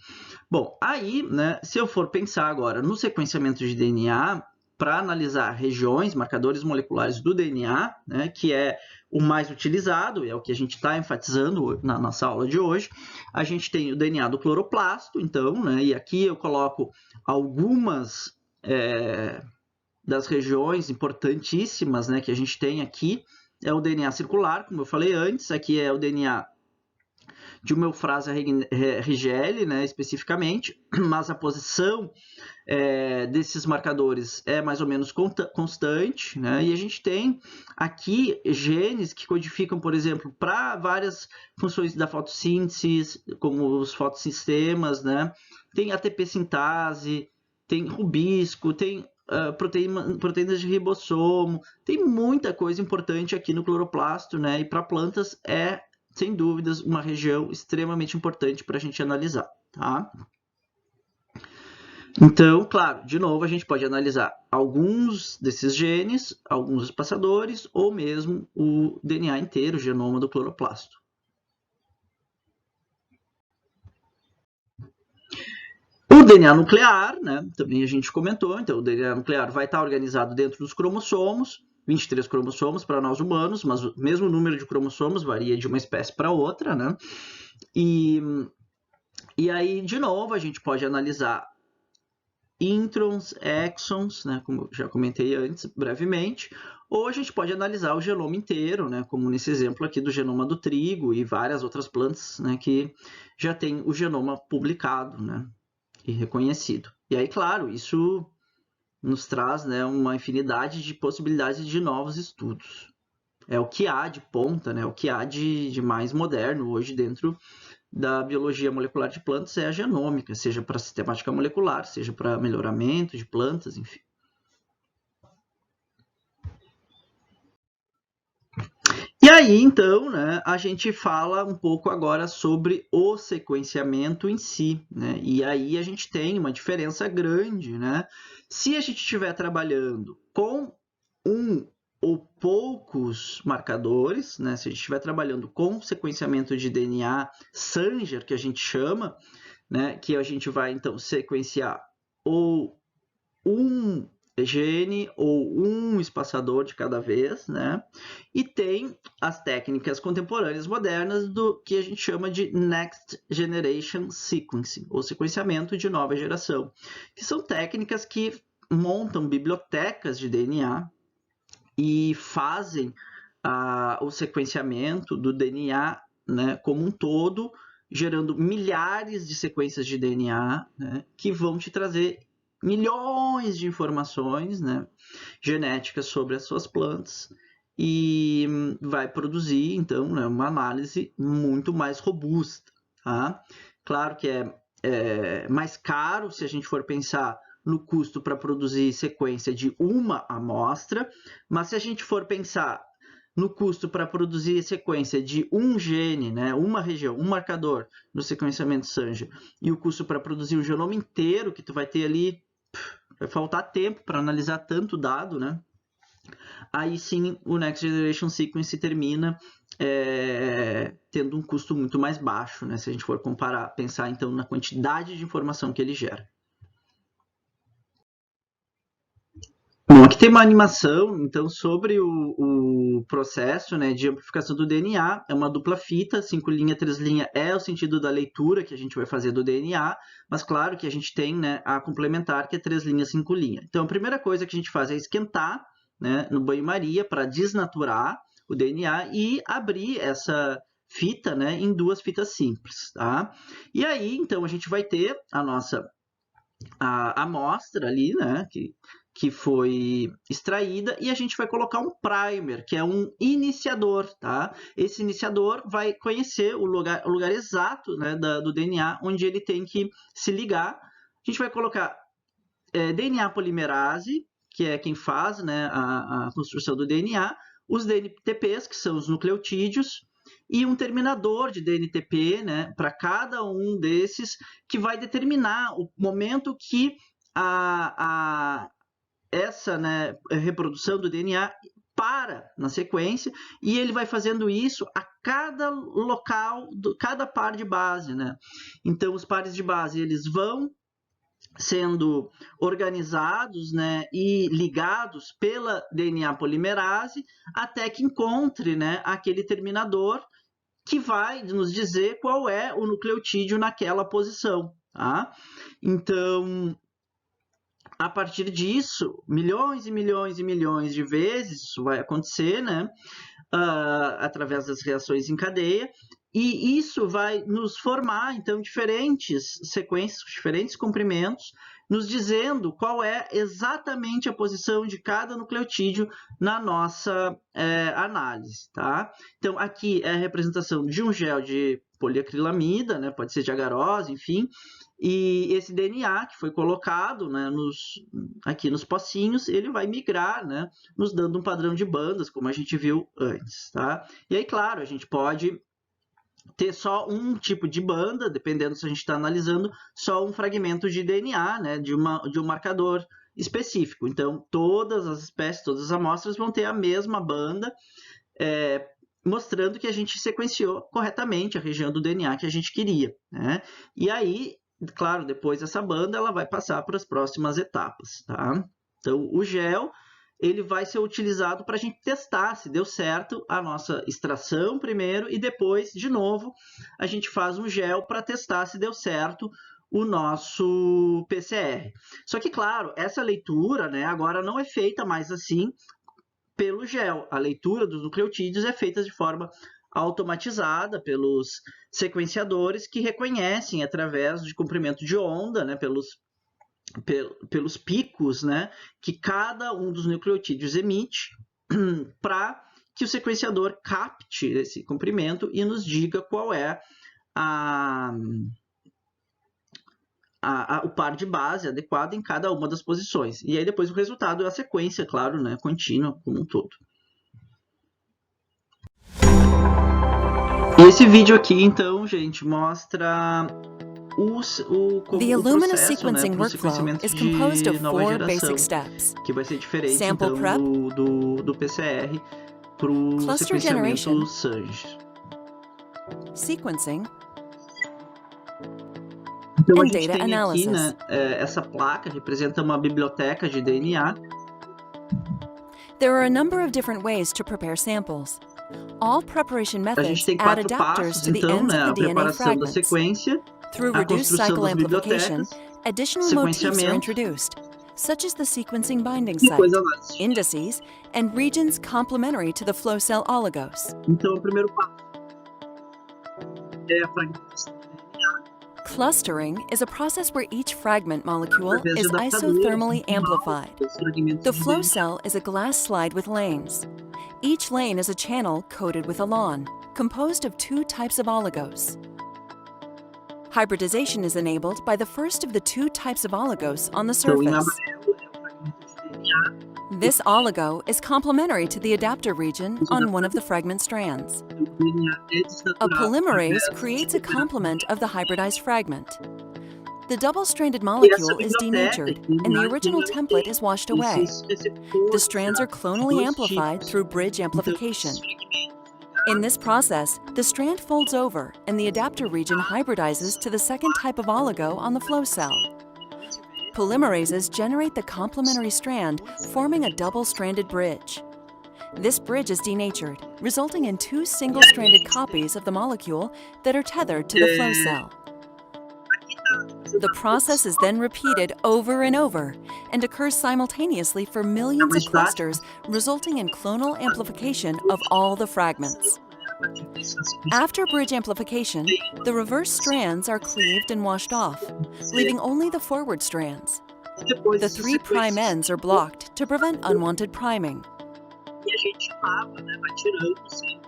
Bom, aí, né, se eu for pensar agora no sequenciamento de DNA, para analisar regiões, marcadores moleculares do DNA, né, que é o mais utilizado, é o que a gente está enfatizando na nossa aula de hoje, a gente tem o DNA do cloroplasto, então, né, e aqui eu coloco algumas das regiões importantíssimas, né, que a gente tem aqui. É o DNA circular, como eu falei antes, aqui é o DNA de uma Euphrasa rigeli, né, especificamente, mas a posição desses marcadores é mais ou menos constante, né, e a gente tem aqui genes que codificam, por exemplo, para várias funções da fotossíntese, como os fotossistemas, né, tem ATP sintase, tem rubisco, tem proteínas de ribossomo, tem muita coisa importante aqui no cloroplasto, né, e para plantas é sem dúvidas, uma região extremamente importante para a gente analisar, tá? Então, claro, de novo, a gente pode analisar alguns desses genes, alguns espaçadores, ou mesmo o DNA inteiro, o genoma do cloroplasto. O DNA nuclear, né, também a gente comentou, então o DNA nuclear vai estar organizado dentro dos cromossomos, 23 cromossomos para nós humanos, mas o mesmo número de cromossomos varia de uma espécie para outra, né? E aí, de novo, a gente pode analisar introns, exons, né, como eu já comentei antes, brevemente, ou a gente pode analisar o genoma inteiro, né, como nesse exemplo aqui do genoma do trigo e várias outras plantas, né, que já tem o genoma publicado, né, e reconhecido. E aí, claro, isso nos traz, né, uma infinidade de possibilidades de novos estudos. É o que há de ponta, né, o que há de mais moderno hoje dentro da biologia molecular de plantas é a genômica, seja para sistemática molecular, seja para melhoramento de plantas, enfim. E aí, então, né, a gente fala um pouco agora sobre o sequenciamento em si, né? E aí a gente tem uma diferença grande, né? Se a gente estiver trabalhando com um ou poucos marcadores, né? Se a gente estiver trabalhando com sequenciamento de DNA Sanger, que a gente chama, né? Que a gente vai, então, sequenciar ou um gene ou um espaçador de cada vez, né? E tem as técnicas contemporâneas modernas do que a gente chama de Next Generation Sequencing, ou sequenciamento de nova geração, que são técnicas que montam bibliotecas de DNA e fazem o sequenciamento do DNA, né, como um todo, gerando milhares de sequências de DNA, né, que vão te trazer milhões de informações, né, genéticas sobre as suas plantas e vai produzir, então, né, uma análise muito mais robusta. Tá? Claro que é mais caro se a gente for pensar no custo para produzir sequência de uma amostra, mas se a gente for pensar no custo para produzir sequência de um gene, né, uma região, um marcador no sequenciamento Sanger, e o custo para produzir o genoma inteiro, que tu vai ter ali, vai faltar tempo para analisar tanto dado, né? Aí sim o Next Generation Sequence termina tendo um custo muito mais baixo, né? Se a gente for comparar, pensar então na quantidade de informação que ele gera. Bom, aqui tem uma animação, então, sobre o processo, né, de amplificação do DNA. É uma dupla fita, 5 linha, 3 linha é o sentido da leitura que a gente vai fazer do DNA, mas claro que a gente tem, né, a complementar, que é 3 linhas, 5 linha. Então, a primeira coisa que a gente faz é esquentar, né, no banho-maria para desnaturar o DNA e abrir essa fita, né, em 2 fitas simples, tá? E aí, então, a gente vai ter a nossa amostra ali, né, que foi extraída, e a gente vai colocar um primer, que é um iniciador, tá? Esse iniciador vai conhecer o lugar exato, né, do DNA, onde ele tem que se ligar. A gente vai colocar DNA polimerase, que é quem faz, né, a construção do DNA, os DNTPs, que são os nucleotídeos, e um terminador de DNTP, né, para cada um desses, que vai determinar o momento que essa, né, reprodução do DNA para na sequência, e ele vai fazendo isso a cada local, cada par de base, né? Então, os pares de base, eles vão sendo organizados, né, e ligados pela DNA polimerase até que encontre, né, aquele terminador que vai nos dizer qual é o nucleotídeo naquela posição, tá? Então, a partir disso, milhões e milhões e milhões de vezes isso vai acontecer, né? Através das reações em cadeia, e isso vai nos formar, então, diferentes sequências, diferentes comprimentos, nos dizendo qual é exatamente a posição de cada nucleotídeo na nossa análise, tá? Então, aqui é a representação de um gel de poliacrilamida, né? Pode ser de agarose, enfim, e esse DNA que foi colocado, né, aqui nos pocinhos, ele vai migrar, né, nos dando um padrão de bandas, como a gente viu antes, tá? E aí, claro, a gente pode ter só um tipo de banda, dependendo se a gente está analisando só um fragmento de DNA, né, de um marcador específico. Então, todas as espécies, todas as amostras vão ter a mesma banda, mostrando que a gente sequenciou corretamente a região do DNA que a gente queria, né? E aí, claro, depois dessa banda, ela vai passar para as próximas etapas, tá? Então, o gel, ele vai ser utilizado para a gente testar se deu certo a nossa extração primeiro e depois, de novo, a gente faz um gel para testar se deu certo o nosso PCR. Só que, claro, essa leitura, né, agora não é feita mais assim pelo gel. A leitura dos nucleotídeos é feita de forma automatizada pelos sequenciadores que reconhecem através de comprimento de onda, né, pelos picos, né, que cada um dos nucleotídeos emite para que o sequenciador capte esse comprimento e nos diga qual é o par de base adequado em cada uma das posições. E aí depois o resultado é a sequência, claro, né, contínua como um todo. E esse vídeo aqui, então, gente, mostra The Illumina sequencing workflow is composed of 4 basic steps: que vai ser diferente, sample então, prep, do PCR para o cluster sequenciamento generation, SANG. sequencing, Então, a and gente data tem aqui, analysis. né, essa placa representa uma biblioteca de DNA. There are a number of different ways to prepare samples. All preparation A gente methods tem add 4 adapters passos, to the então, ends né, of a the DNA preparação da fragments. sequência, Through a reduced construção cycle das amplification, bibliotecas, additional motifs are sequenciamento introduced, such as the sequencing binding e site, depois análise. indices, and regions complementary to the flow cell oligos. Então, o primeiro passo é a fragmentação do DNA Clustering is a process where each fragment molecule através de is adaptadores, isothermally amplified. dos fragmentos The de flow DNA. cell is a glass slide with lanes. Each lane is a channel coated with Elan, composed of 2 types of oligos. Hybridization is enabled by the first of the 2 types of oligos on the Então, em surface. amarelo é o fragmento de DNA, This oligo is complementary to the adapter region on one of the fragment strands. o DNA é A desnaturado polymerase através creates a de complement of the hybridized fragment. The double-stranded E essa molecule is biblioteca denatured, de and the DNA, original ela template tem is washed away. esses receptores The strands are ligados, clonally 2 amplified tipos. through bridge Então, amplification. esses fragmentos In ligados this process, the strand folds over and the adapter region hybridizes to the second type of oligo on the flow cell. Polymerases generate the complementary strand, forming a double-stranded bridge. This bridge is denatured, resulting in 2 single-stranded copies of the molecule that are tethered to the flow cell. The process is then repeated over and over and occurs simultaneously for millions of clusters, resulting in clonal amplification of all the fragments. After bridge amplification, the reverse strands are cleaved and washed off, leaving only the forward strands. The 3' ends are blocked to prevent unwanted priming. E a gente lava, né, vai tirando sempre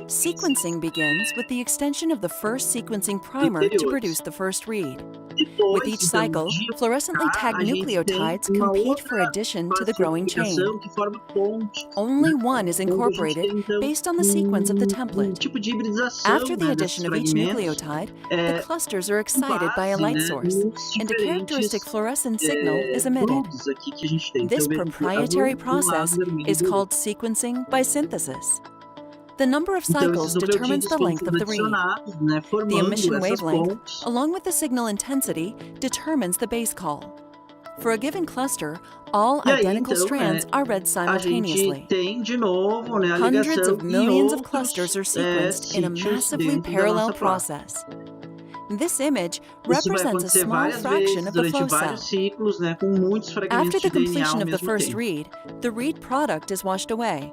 Sequencing begins with the extension of the first sequencing primer to anteriores. produce the first read. With Depois, each então, cycle, de fluorescently cá, tagged a gente tem nucleotides uma compete for outra addition to the fase de growing chain. replicação que forma ponte, né? Only one is Onde a gente incorporated tem, então, based on the sequence of the um template. tipo de hibridização, After the né, desses addition of each fragmentos nucleotide, the clusters are com excited by a base, light né, source, nos and a characteristic diferentes fluorescent signal is emitted. grupos aqui que a gente tem. This Então, veja aqui, proprietary azul de um lado, process vermelho is do outro. called sequencing by synthesis. The number of Então, esses cycles determines nucleotídeos the vão length sendo of the read. adicionados, né, The formando emission essas wavelength, pontes. along with the signal intensity, determines the base call. For a given cluster, all E aí, identical então, strands are read a gente simultaneously. tem de novo, né, a Hundreds ligação of em millions of outros clusters are sequenced in a sítios massively dentro da parallel nossa placa. process. This image Isso vai represents a acontecer small várias fraction vezes of the durante flow cell. vários ciclos, né, com muitos After fragmentos the de DNA completion ao of the mesmo first tempo. read, the read product is washed away.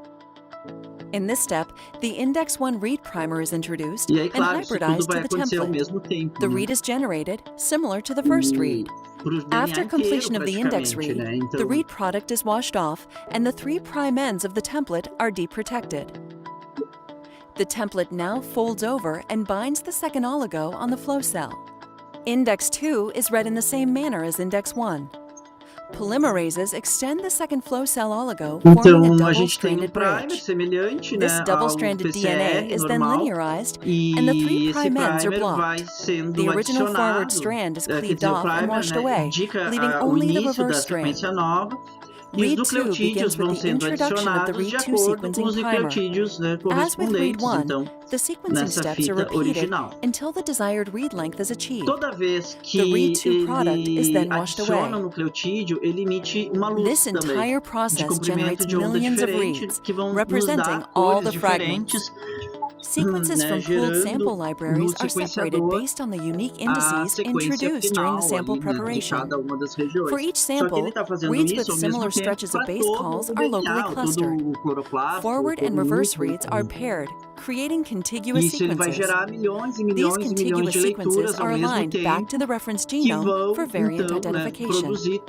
In this step, the index 1 read primer is introduced E aí, and claro, isso tudo hybridized vai to the acontecer ao template. mesmo tempo, The né? read is generated, similar to the first read. Pro DNA After inteiro, completion of the index praticamente, read, né? Então, the read product is washed off and the 3' ends of the template are deprotected. The template now folds over and binds the second oligo on the flow cell. Index 2 is read in the same manner as index 1. Polymerases extend the second flow cell oligo, forming a então a gente tem um double-stranded primer bridge. semelhante, This né, ao double-stranded DNA PCR is then normal, linearized, and the 3' e esse ends are primer vai blocked. sendo The original forward adicionado, strand is quer cleaved dizer, o off and primer, washed né, away, indica leaving o only the início da reverse strand. sequência nova, e os Read 2 nucleotídeos begins with vão the sendo introduction of the adicionados de Read 2 acordo com sequencing os primer. nucleotídeos, né, As with Read correspondentes, 1, então, the sequencing nessa steps are fita repeated original. until the desired read length is achieved. Toda vez The Read que 2 product is ele then washed adiciona away. o nucleotídeo, ele emite uma This luz também, entire de process comprimento generates de onda millions of diferente, reads, que vão nos representing dar all cores the fragments. diferentes, Sequences né, from pooled gerando sample no libraries are separated sequenciador based on the unique a indices sequência introduced during the final sample ali, né, de preparation. cada uma das For regiões. each Só que ele sample, está fazendo reads with isso ao mesmo similar tempo stretches of para base todo calls o are locally DNA, todo clustered. o cloroplasto, Forward todo and o reverse núcleo. reads are paired, creating E contiguous isso ele vai sequences. gerar milhões e These milhões e milhões contiguous de sequences leituras ao are mesmo aligned back tempo to the reference que genome vão, for variant então, né, identification. produzir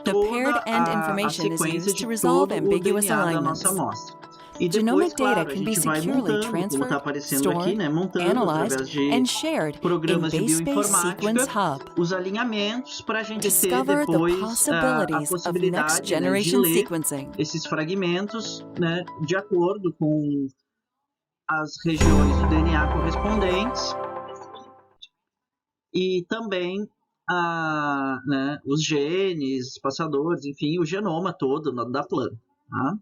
The paired toda end a information is sequência used de to resolve todo o ambiguous DNA da alignments. nossa amostra. E depois, Genomic data claro, a can be gente vai securely montando, como está transferred, aparecendo aqui, stored, né, montando analyzed, através de and shared in programas de Base Space Sequence bioinformática Hub. os alinhamentos para a gente ter Discover the depois a possibilities of next possibilidade, né, de generation ler sequencing. esses fragmentos, né, de acordo com as regiões do DNA correspondentes e também né, os genes, passadores, enfim, o genoma todo da planta. Tá?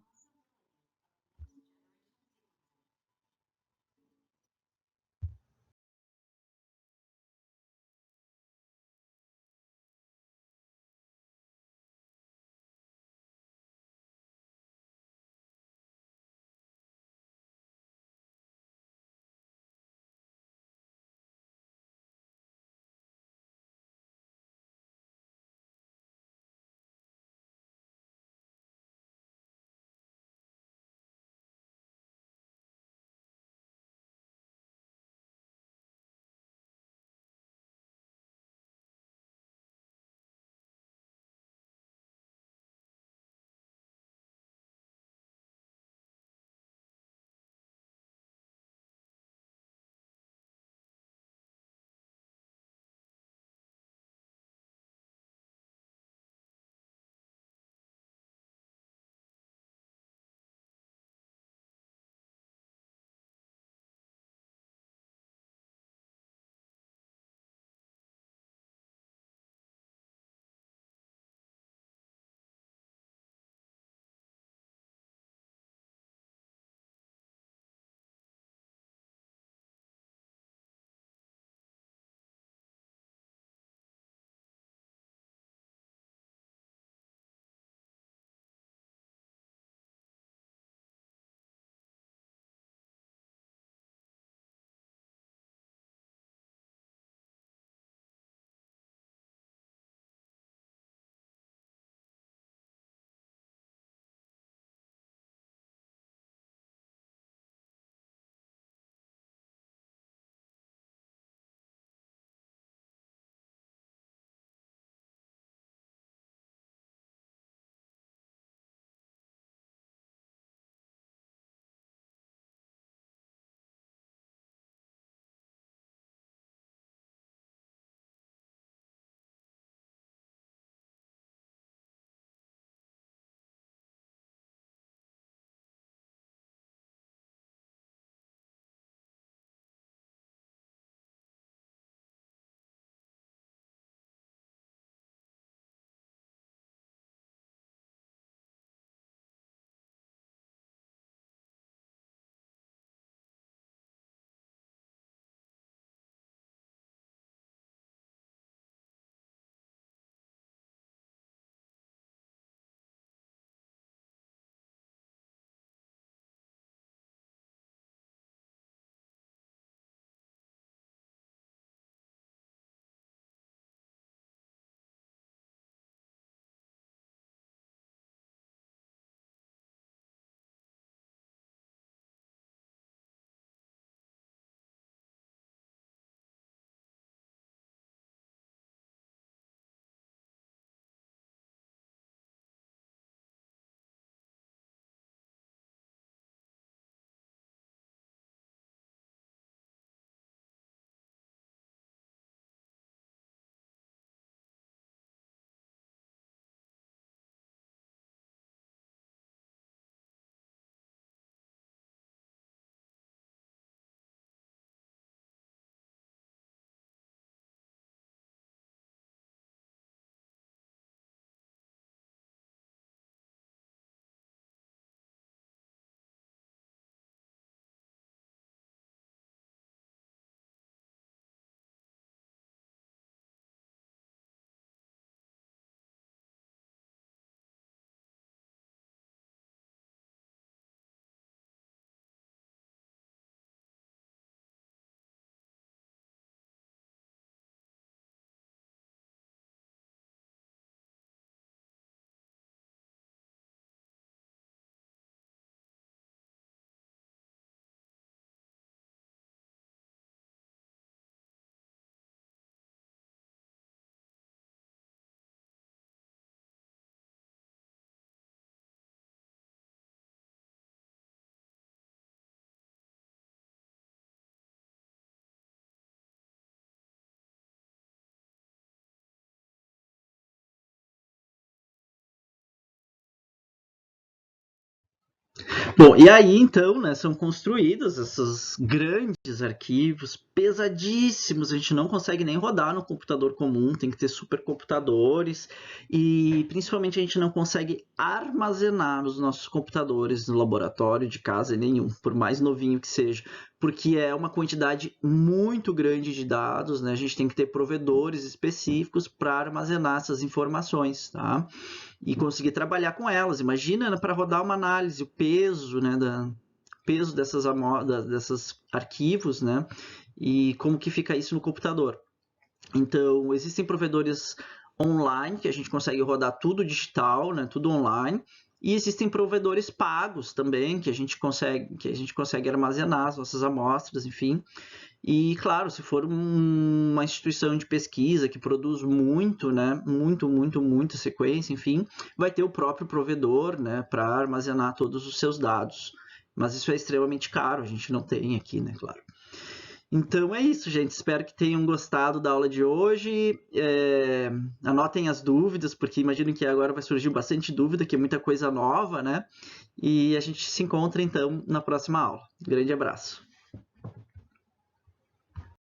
Bom, e aí então, né, são construídos esses grandes arquivos pesadíssimos, a gente não consegue nem rodar no computador comum, tem que ter supercomputadores e principalmente a gente não consegue armazenar nos nossos computadores no laboratório de casa nenhum, por mais novinho que seja, porque é uma quantidade muito grande de dados, né? A gente tem que ter provedores específicos para armazenar essas informações, tá? E conseguir trabalhar com elas. Imagina, né, para rodar uma análise, o peso, né, peso desses arquivos, né, e como que fica isso no computador. Então, existem provedores online, que a gente consegue rodar tudo digital, né, tudo online, e existem provedores pagos também, que a gente consegue armazenar as nossas amostras, enfim. E, claro, se for uma instituição de pesquisa que produz muito, né, muita sequência, enfim, vai ter o próprio provedor, né, para armazenar todos os seus dados. Mas isso é extremamente caro, a gente não tem aqui, né, claro. Então é isso, gente. Espero que tenham gostado da aula de hoje. Anotem as dúvidas, porque imagino que agora vai surgir bastante dúvida, que é muita coisa nova, né? E a gente se encontra, então, na próxima aula. Grande abraço.